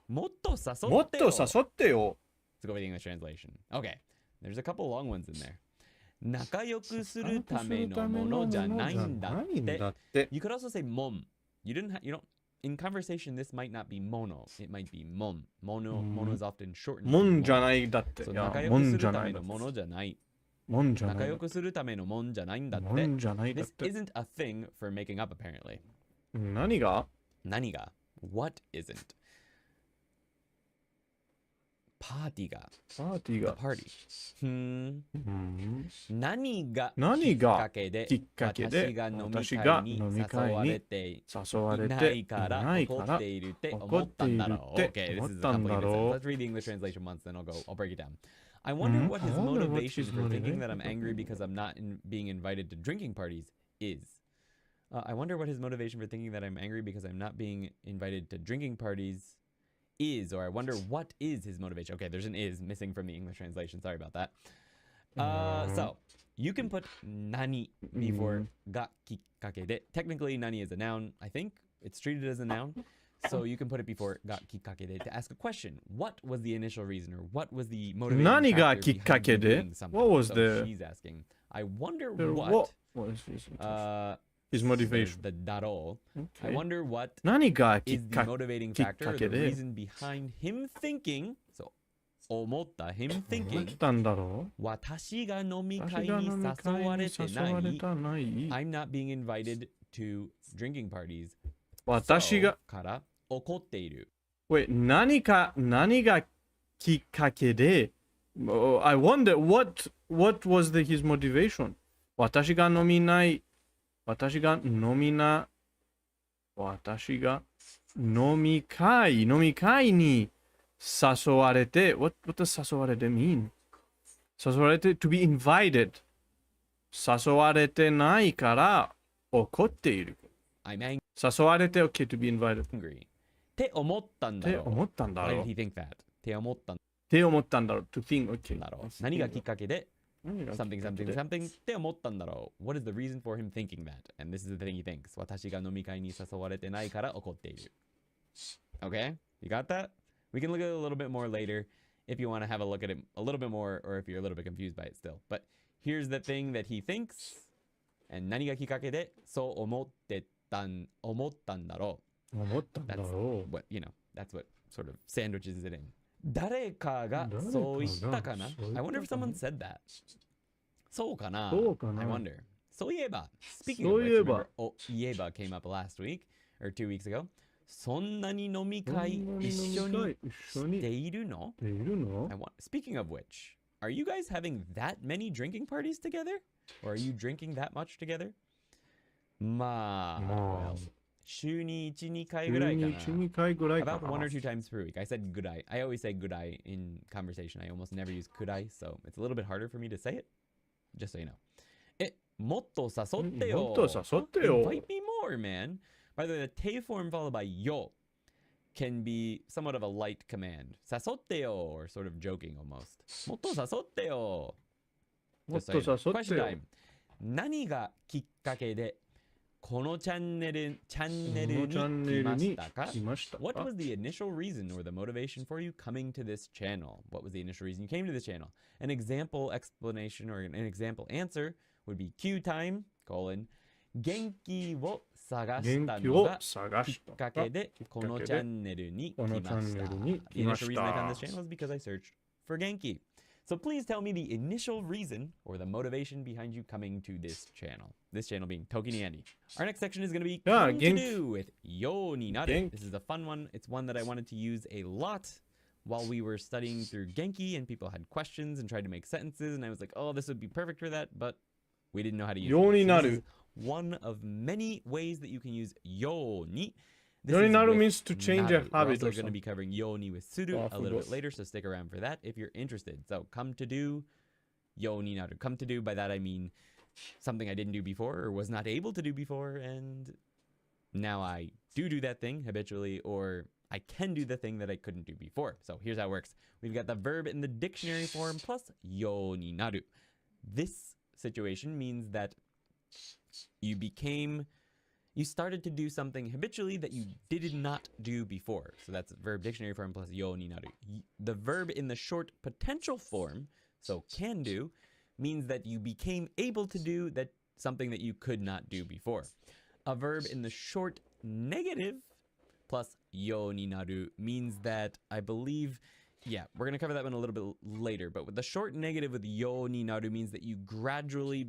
もっと誘ってよ。Let's go with the English translation. Okay, there's a couple long ones in there. 仲良くするためのものじゃないんだって。You could also say mom. You don't, in conversation, this might not be mono. It might be mom. Mono is often shortened. もんじゃないだって。仲良くするためのものじゃない。仲良くするためのもんじゃないんだって。This isn't a thing for making up, apparently. 何が What isn't? パーティーが party. 何がきっかけで私が飲み会に誘われていないから怒っているって思ったんだろう。Okay, this is a couple of sentences. Let's read the English translation once, then I'll break it down. I wonder what his motivation for thinking that I'm angry because I'm not being invited to drinking parties is. I wonder what his motivation for thinking that I'm angry because I'm not being invited to drinking parties is, or I wonder what is his motivation. Okay, there's an is missing from the English translation. Sorry about that. So, you can put nani before ga kikkake de. Technically, nani is a noun, I think. It's treated as a noun. So you can put it before ga kikkake de to ask a question. What was the initial reason, or what was the motivation Nani ga factor behind kikkake de? doing something? What was so she's asking. I wonder what his motivation. The daro. Okay. I wonder what is the motivating factor, or the reason behind him thinking. So, 思った him thinking. 私が飲み会に誘われてない。I'm not being invited to drinking parties. 私がから怒っている。Wait, 何がきっかけで I wonder what was his motivation? 私が飲み会に誘われて what does 誘われて mean? 誘われて to be invited 誘われてないから怒っている。I'm angry. 誘われて okay to be invited. て思ったんだろう。て思ったんだ Why ろ did う。 he think that? て思ったんて思ったんだろう。to think, okay. だろう。何がきっかけで何がきっかけ something で something something って思ったんだろう。What is the reason for him thinking that? And this is the thing he thinks. 私が飲み会に誘われてないから怒っている。Okay? You got that? We can look at it a little bit more later if you want to have a look at it a little bit more or if you're a little bit confused by it still. But here's the thing that he thinks. And 何がきっかけでそう思ったんだろう。思ったんだ That's ろ what, you know, that's what sort of sandwiches it in. 誰かがそう言ったかな I wonder if someone said that. そうかなそうかな I wonder. そういえば Speaking そ of う which, いえば remember, おいえば came up last week or 2 weeks ago. そんなに飲み会一緒にしているのう。いるの Speaking of which, are you guys having that many drinking parties together? Or are you drinking that much together? まあ、well, 週に1、2回ぐらいかな。週に1、2回ぐらいかな。 About 1 or 2 times per week. I said good eye. I always say good eye in conversation. I almost never use could I, so it's a little bit harder for me to say it. Just so you know. もっと誘ってよ。もっと誘ってよ。 Invite me more, man. By the way, the te form followed by yo can be somewhat of a light command. 誘ってよ, or sort of joking almost. もっと誘ってよ。もっと誘ってよ。 Question time. 何がきっかけでこのチャンネルに来ましたか? What was the initial reason or the motivation for you coming to this channel? What was the initial reason you came to this channel? An example explanation or an example answer would be Q time, colon, 元気を探したのがきっかけでこのチャンネルに来ました。The initial reason I found this channel is because I searched for Genki. So please tell me the initial reason or the motivation behind you coming to this channel. This channel being Tokiny Andy. Our next section is going to be Come to Do with Yo ni Naru. This is a fun one. It's one that I wanted to use a lot while we were studying through Genki and people had questions and tried to make sentences. And I was like, oh, this would be perfect for that. But we didn't know how to use it. Yo ni So Naru. this is one of many ways that you can use Yo ni. Yo ni Naru means to change a habit. We're also going to be covering Yo ni with Suru a little bit later, so stick around for that if you're interested. So come to do Yo ni Naru. Come to do, by that I mean something I didn't do before or was not able to do before, and now I do that thing habitually, or I can do the thing that I couldn't do before. So here's how it works. We've got the verb in the dictionary form plus Yo ni Naru. This situation means that you started to do something habitually that you did not do before. So that's verb dictionary form plus yo ni naru. The verb in the short potential form, so can do, means that you became able to do that something that you could not do before. A verb in the short negative plus yo ni naru means that I believe, yeah, we're going to cover that one a little bit later, but with the short negative with yo ni naru means that you gradually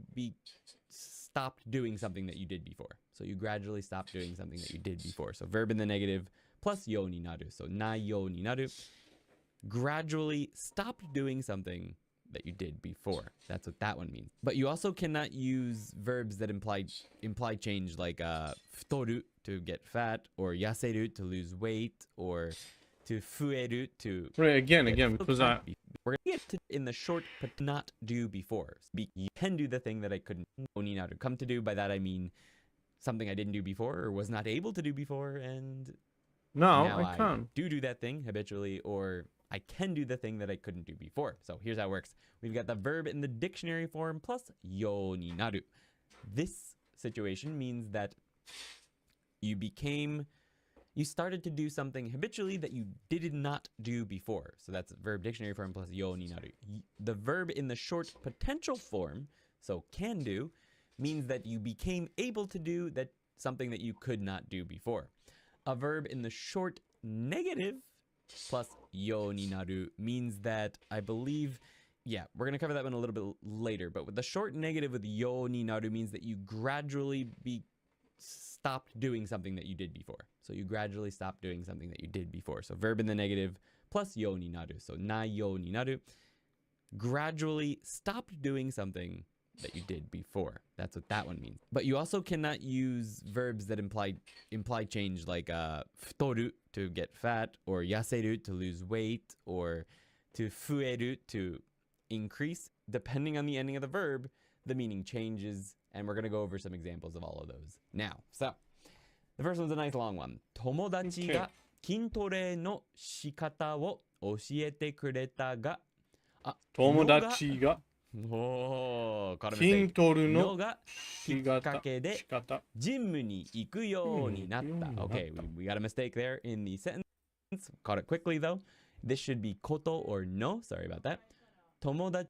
stopped doing something that you did before. So you gradually stopped doing something that you did before. So verb in the negative plus yo ni naru. So na yo ni naru. Gradually stopped doing something that you did before. That's what that one means. But you also cannot use verbs that imply change, like futoru to get fat, or yaseru to lose weight, or to fueru to again because we're gonna get to in the short but not do before. You can do the thing that I couldn't come to do. By that I mean something I didn't do before or was not able to do before, and now I can do that thing habitually, or I can do the thing that I couldn't do before. So here's how it works. We've got the verb in the dictionary form plus yo ni naru. This situation means that you started to do something habitually that you did not do before. So that's verb dictionary form plus yo ni naru. The verb in the short potential form, so can do, means that you became able to do that something that you could not do before. A verb in the short negative plus yo ni naru means that I believe, yeah, we're going to cover that one a little bit later, but with the short negative with yo ni naru means that you gradually stopped doing something that you did before. So you gradually stopped doing something that you did before. So verb in the negative plus yo ni naru. So na yo ni naru. Gradually stopped doing something that you did before. That's what that one means. But you also cannot use verbs that imply change, like futoru to get fat, or yaseru to lose weight, or to fueru to increase. Depending on the ending of the verb, the meaning changes, and we're going to go over some examples of all of those now. So the first one's a nice long one. 友達が筋トレの仕方を教えてくれたが、友達が筋トレのきっかけでジムに行くようになった。Okay, we got a mistake there in the sentence. Caught it quickly though. This should be こと or no. Sorry about that. 友達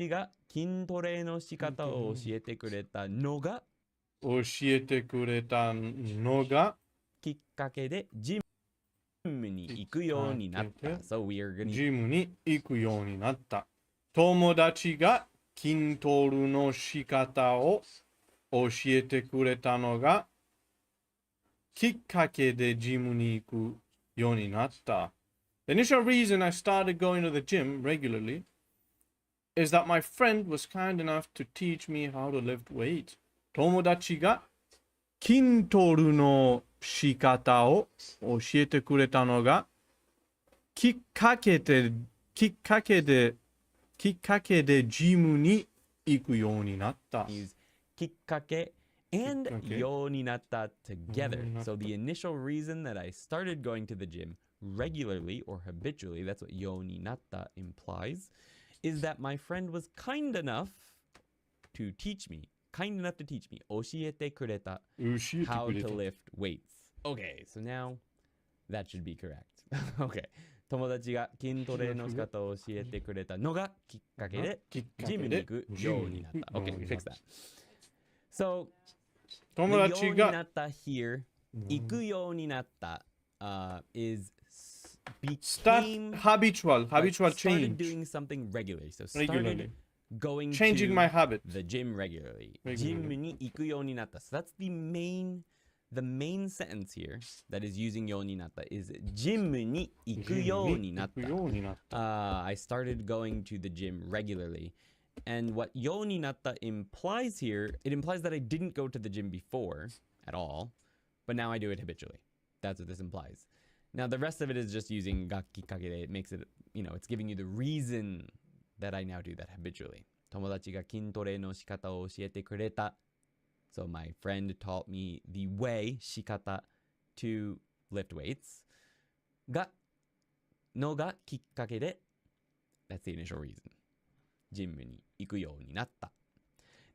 が筋トレの仕方を教えてくれたのがきっかけでジムに行くようになった。So we are gonna... ジムに行くようになった。友達が筋トレの仕方を教えてくれたのがきっかけでジムに行くようになった。The initial reason I started going to the gym regularly is that my friend was kind enough to teach me how to lift weights. 友達が筋トレの仕方を教えてくれたのがきっかけでジムに行くようになった。きっかけ and ようになった together. So the initial reason that I started going to the gym regularly or habitually, that's what ようになった implies, is that my friend was kind enough to teach me. Kind enough to teach me. 教えてくれた how to lift weights. Okay, so now that should be correct. Okay. 友達が筋トレの仕方を教えてくれたのがきっかけでジムに行くようになった。Okay, we fixed that. So, 友達がようになった here, 行くようになった、is became habitual started change. doing something regularly. So started going Changing to my habit. the gym regularly. ジムに行くようになった。So that's the main sentence here that is using ようになった is ジムに行くようになった。I started going to the gym regularly. And what ようになった implies here, it implies that I didn't go to the gym before at all, but now I do it habitually. That's what this implies. Now the rest of it is just using がきっかけで it makes it, it's giving you the reason that I now do that habitually. 友達が筋トレの仕方を教えてくれた。So my friend taught me the way, 仕方 to lift weights. のがきっかけで that's the initial reason. ジムに行くようになった。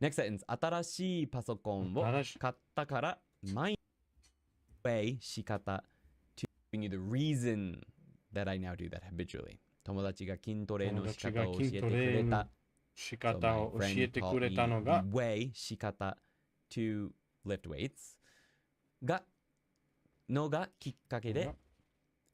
Next sentence. 新しいパソコンを買ったから毎日 way 仕方 to giving you the reason that I now do that habitually. 友達が筋トレの仕方を教えてくれた。仕方を教えてくれたのが the way 仕方 to lift weights のがきっかけで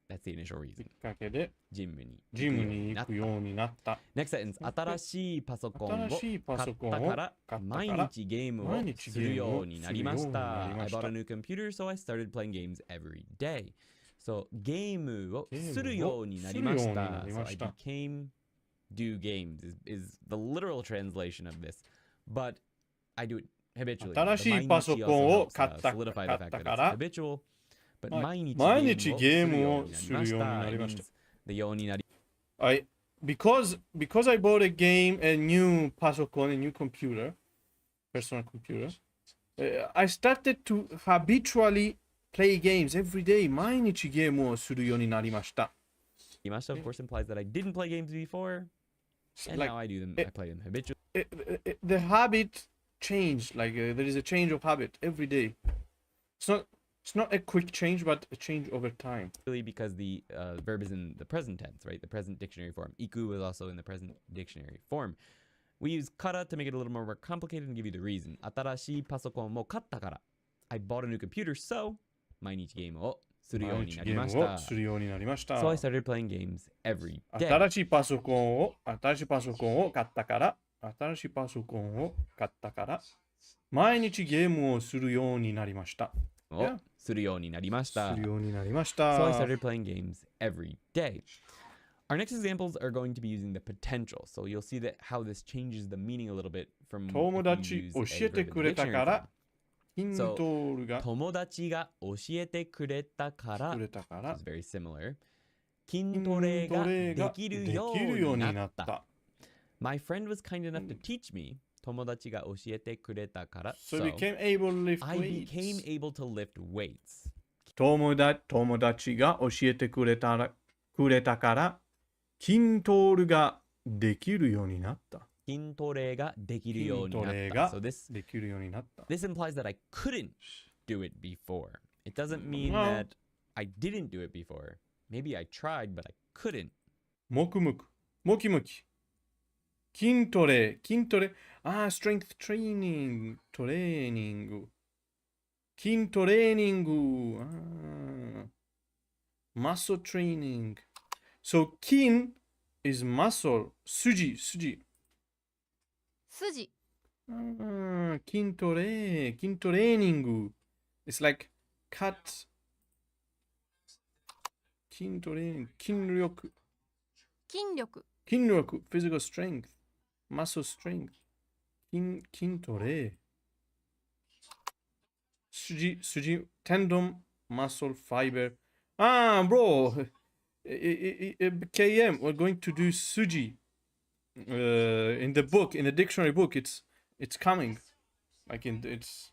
that's the initial reason. きっかけでジムに行くようになった。Next sentence. 新しいパソコンを買ったから毎日ゲームをするようになりました。I bought a new computer, so I started playing games every day. So ゲームをするようになりました。So I became do games is the literal translation of this. But I do it habitually. 新しいパソコンを買ったから habitual. But 毎日ゲームをするようになりました。Because I bought a new パソコン, a new computer, personal computer, I started to habitually play games every day. 毎日ゲームをするようになりました。Of course implies that I didn't play games before, and now I do them. I play them habitually. The habit changed. There is a change of habit every day. It's not a quick change, but a change over time. Because the verb is in the present tense, right? The present dictionary form. Iku is also in the present dictionary form. We use kara to make it a little more complicated and give you the reason. 新しいパソコンを買ったから. I bought a new computer, so 毎日ゲームをするようになりました。So I started playing games every day. 新しいパソコンを買ったから、毎日ゲームをするようになりました。するようになりました。So I started playing games every day. Our next examples are going to be using the potential. So you'll see that how this changes the meaning a little bit from 友達教えてくれたから、So 友達が教えてくれたから is very similar. 筋トレができるようになった。My friend was kind enough to teach me. 友達が教えてくれたから。So I became able to lift I became able to lift weights. 友達が教えてくれたから、筋トレができるようになった。筋トレができるようになった。So this implies that I couldn't do it before. It doesn't mean that I didn't do it before. Maybe I tried, but I couldn't. もきもき。筋トレ。strength training. トレーニング。筋トレーニング。muscle training. So, 筋 is muscle. 筋。筋。筋トレーニング。It's like cut. 筋トレーニング。筋力。physical strength. muscle strength. 筋トレ。筋。tendon, muscle, fiber. Bro. KM, we're going to do suji. In the book, in the dictionary book, it's coming. Like it's.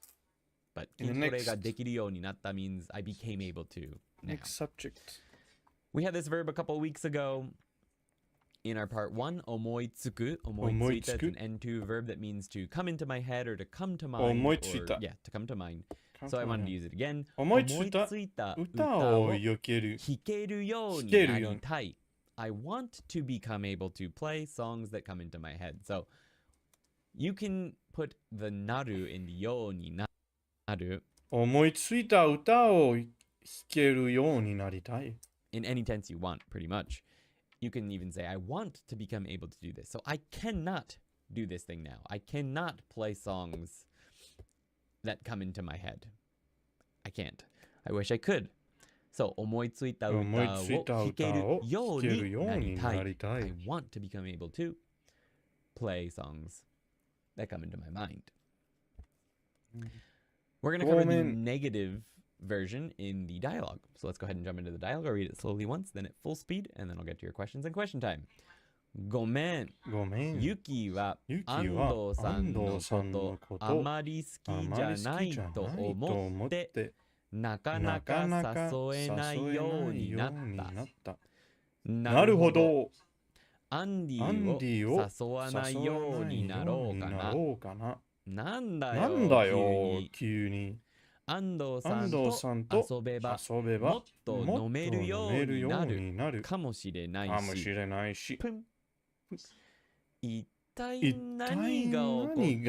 But 筋トレができるようになった means I became able to. Next subject. We had this verb a couple weeks ago in our part 1, 思いつく. 思いついた is an N2 verb that means to come into my head or to come to mind. 思いついた. Yeah, to come to mind. So I wanted to use it again. 思いついた歌を弾けるようになりたい. I want to become able to play songs that come into my head. So you can put the naru in the ようになる. 思いついた歌を弾けるようになりたい. In any tense you want, pretty much. You can even say, I want to become able to do this. So I cannot do this thing now. I cannot play songs that come into my head. I can't. I wish I could. So, 思いついた歌を弾けるようになりたい. I want to become able to play songs that come into my mind. We're going to cover the negative version in the dialogue. So let's go ahead and jump into the dialogue. I'll read it slowly once, then at full speed, and then I'll get to your questions and question time. ごめん。ユキは安藤さんのことあまり好きじゃないと思ってなかなか誘えないようになった。なるほど。アンディを誘わないようになろうかな。なんだよ、急に。安藤さんと遊べばもっと飲めるようになるかもしれないし。一体何が起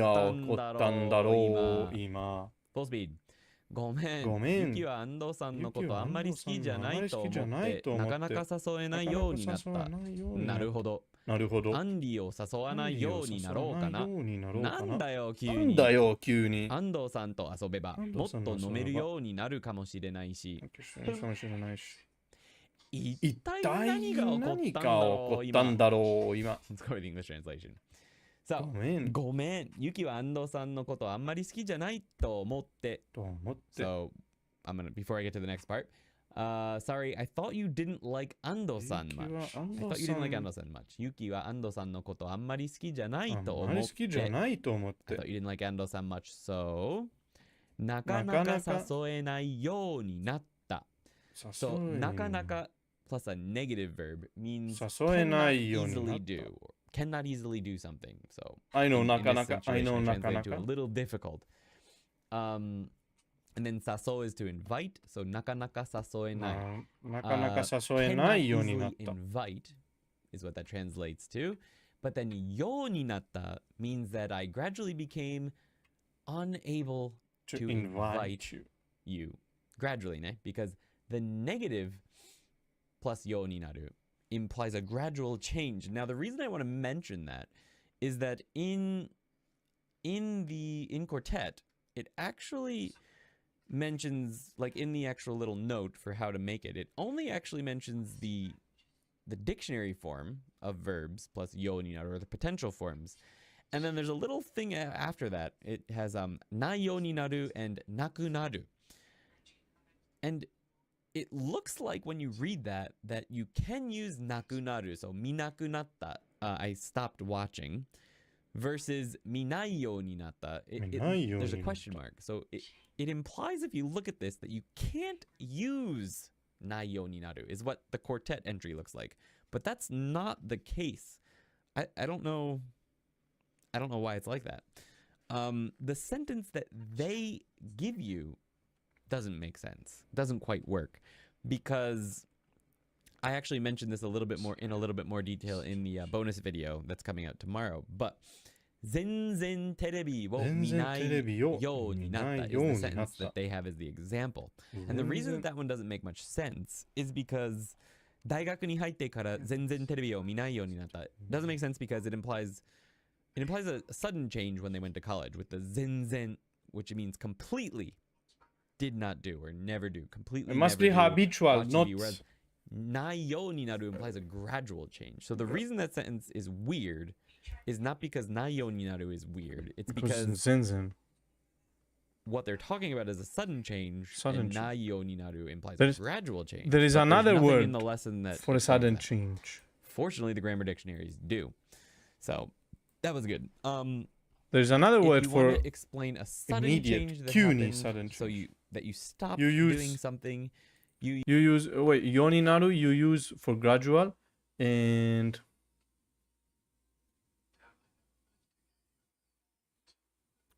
こったんだろう今。Full speed. ごめん。ユキは安藤さんのことあんまり好きじゃないと思ってなかなか誘えないようになった。なるほど。アンディを誘わないようになろうかな。なんだよ急に。安藤さんと遊べばもっと飲めるようになるかもしれないし。一体何が起こったんだろう今。Let's go to the English translation. So, ごめん。ユキは安藤さんのことあんまり好きじゃないと思って。So, before I get to the next part, sorry, I thought you didn't like Ando-san much. I thought you didn't like Ando-san much. ユキは安藤さんのことあんまり好きじゃないと思って。I thought you didn't like Ando-san much. So, なかなか誘えないようになった。So, なかなか plus a negative verb means cannot easily do something. So I know なかなか I know なかなか a little difficult. And then 誘 is to invite. So なかなか誘えない。なかなか誘えないようになった。invite is what that translates to. But then ようになった means that I gradually became unable to invite you. Gradually, ne? Because the negative plus ようになる implies a gradual change. Now, the reason I want to mention that is that in quartet, it actually mentions, like in the actual little note for how to make it, it only actually mentions the dictionary form of verbs plus ようになる, or the potential forms. And then there's a little thing after that. It has ないようになる and なくなる. And it looks like when you read that you can use なくなる. So 見なくなった、I stopped watching versus 見ないようになった. There's a question mark. So it implies, if you look at this, that you can't use naiyo ni naru, is what the quartet entry looks like. But that's not the case. I don't know why it's like that. The sentence that they give you doesn't make sense. Doesn't quite work, because I actually mentioned this a little bit more detail in the bonus video that's coming out tomorrow. But 全然テレビを見ないようになった is the sentence that they have as the example. And the reason that one doesn't make much sense is because 大学に入ってから全然テレビを見ないようになった doesn't make sense because it implies a sudden change when they went to college with the 全然, which means completely did not do or never do. Completely. It must be habitual, not. Whereas ないようになる implies a gradual change. So the reason that sentence is weird is not because ないようになる is weird. It's because what they're talking about is a sudden change, and ないようになる implies a gradual change. There is another word in the lesson that for a sudden change. Fortunately, the grammar dictionaries do. So that was good. There's another word for to explain a sudden immediate, change that puny happened, sudden change. So you stop doing something. You use yoni naru you use for gradual, and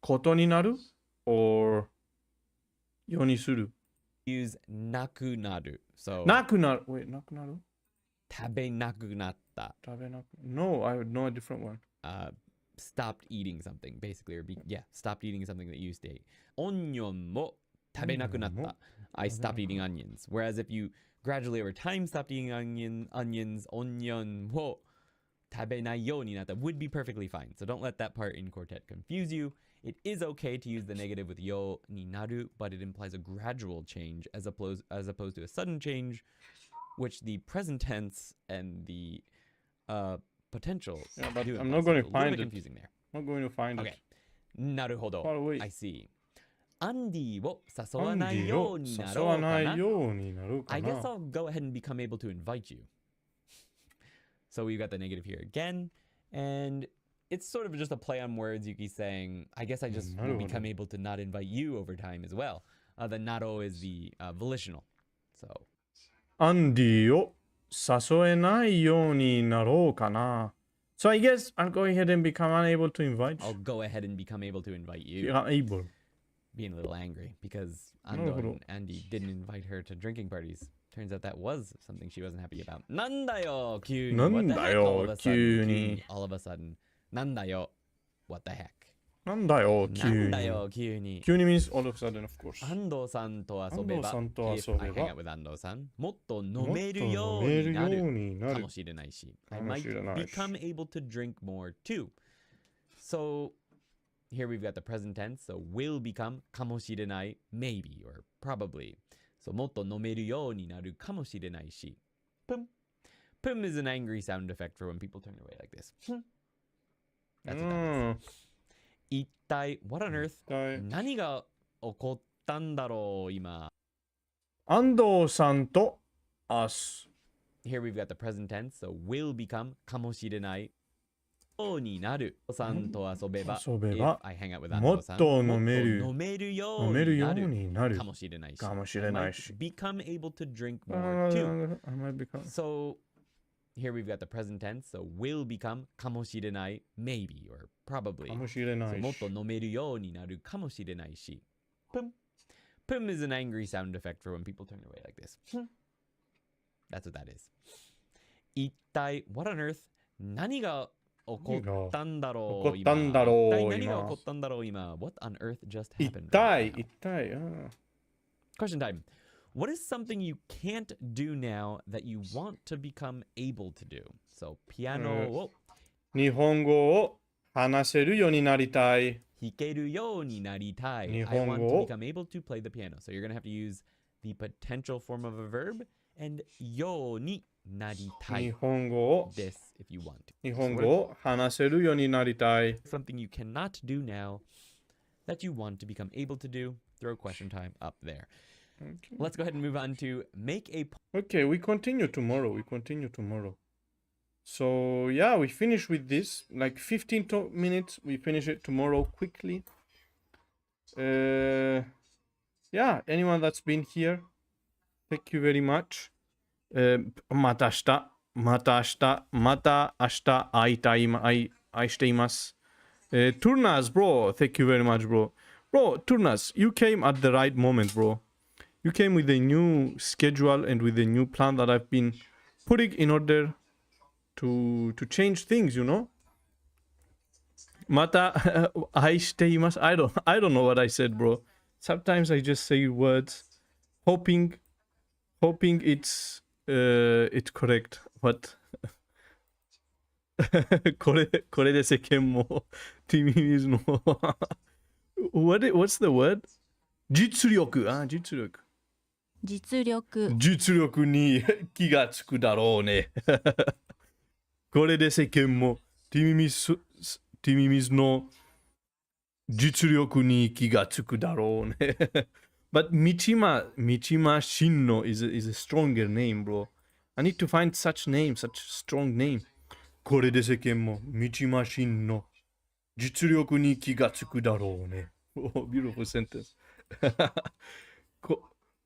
koto ni naru or yoni suru. Use naku naru. So naku naru. Wait, naku naru? 食べなくなった. No, I would know a different one. Stopped eating something, basically, or stopped eating something that you used to eat. Onion mo 食べなくなった. I stopped eating onions. Whereas if you gradually over time stopped eating onions, onion mo 食べないようになった would be perfectly fine. So don't let that part in quartet confuse you. It is okay to use the negative with yo ni naru, but it implies a gradual change as opposed to a sudden change, which the present tense and the potential. Yeah, but do I'm not going to a find little bit it. confusing there. I'm not going to find it. Okay. なるほど. Far away. I see. アンディを誘わないようになろうかな. I guess I'll go ahead and become able to invite you. So we've got the negative here again, and it's sort of just a play on words. Yuki's saying, I guess I just will become able to not invite you over time as well. The naro is the volitional. So アンディを誘えないようになろうかな. So I guess I'll go ahead and become unable to invite you. I'll go ahead and become able to invite you. You're unable. Being a little angry because Ando and Andy didn't invite her to drinking parties. Turns out that was something she wasn't happy about. なんだよ、急に. What the heck? All of a sudden. なんだよ. What the heck? なんだよ、急に. なんだよ、急に. 急に means all of a sudden, of course. 安藤さんと遊べば。安藤さんと遊べば。 If I hang out with 安藤さん、もっと飲めるようになるかもしれないし。I might become able to drink more too. So here we've got the present tense. So will become かもしれない maybe or probably. So もっと飲めるようになるかもしれないし。Pum. Pum is an angry sound effect for when people turn away like this. That's what that is. 一体 what on earth 何が起こったんだろう今。安藤さんと us. Here we've got the present tense. So will become かもしれないようになるさんと遊べば if I hang out with 安藤さんもっと飲めるようになるかもしれないし I might become able to drink more too. So here we've got the present tense. So will become かもしれない maybe or probably. かもしれないし。もっと飲めるようになるかもしれないし。Pum. Pum is an angry sound effect for when people turn away like this. That's what that is. 一体 what on earth 何が起こったんだろう今。一体何が起こったんだろう今。What on earth just happened? 一体。Question time. What is something you can't do now that you want to become able to do? So, ピアノを日本語を話せるようになりたい。弾けるようになりたい。日 I 本 want 語 to become able to play the piano. So you're going to have to use the potential form of a verb and ようになりたい。日本語を This if you want to. 日本語を話せるようになりたい。Something you cannot do now that you want to become able to do. Throw question time up there. Okay. Let's go ahead and move on to make a... Okay, we continue tomorrow. So, yeah, we finish with this. Like 15 minutes. We finish it tomorrow quickly. yeah, anyone that's been here, thank you very much. また明日、また明日、また明日愛しています。Turnas, bro, thank you very much, bro. Bro, Turnas, you came at the right moment, bro. You came with a new schedule and with a new plan that I've been putting in order to change things, you know? Mata I don't know what I said, bro. Sometimes I just say words hoping it's correct. What? これで世間もティミミズの What's the word? 実力に気がつくだろうねこれで世間もティミミズの実力に気がつくだろうねBut Michima Shinno is a stronger name, bro. I need to find such strong name. これで世間もMichima Shinno実力に気がつくだろうね。Oh, beautiful sentence.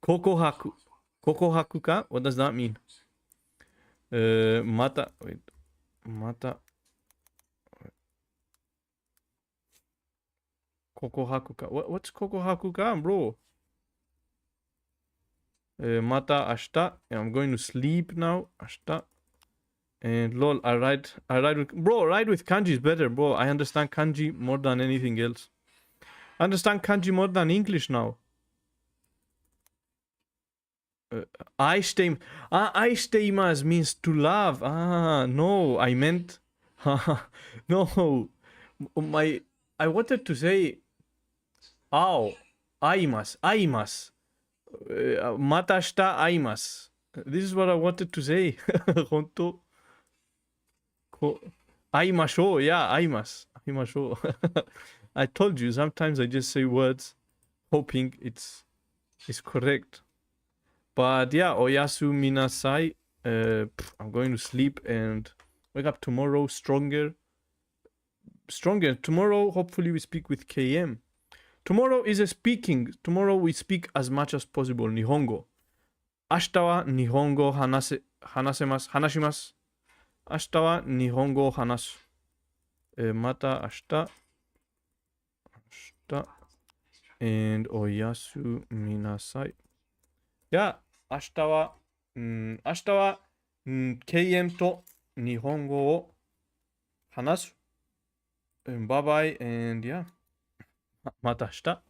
告白か What does that mean? また告白か What's 告白か bro? また明日 I'm going to sleep now 明日 and lol I write with bro write with kanji is better bro I understand kanji more than anything else I understand kanji more than English now 愛しています means to love no I meant no I wanted to say 会いますまた明日会います This is what I wanted to say 本当会いましょう Yeah 会いましょうI told you sometimes I just say words hoping it's correct But yeah おやすみなさいI'm going to sleep and wake up tomorrow stronger Tomorrow hopefully we speak with KM Tomorrow is a speaking. Tomorrow we speak as much as possible. 日本語。明日は日本語を話します。明日は日本語を話す。また明日。and おやすみなさい。いや、明日は、KM と日本語を話す。Bye bye and yeah. また明日。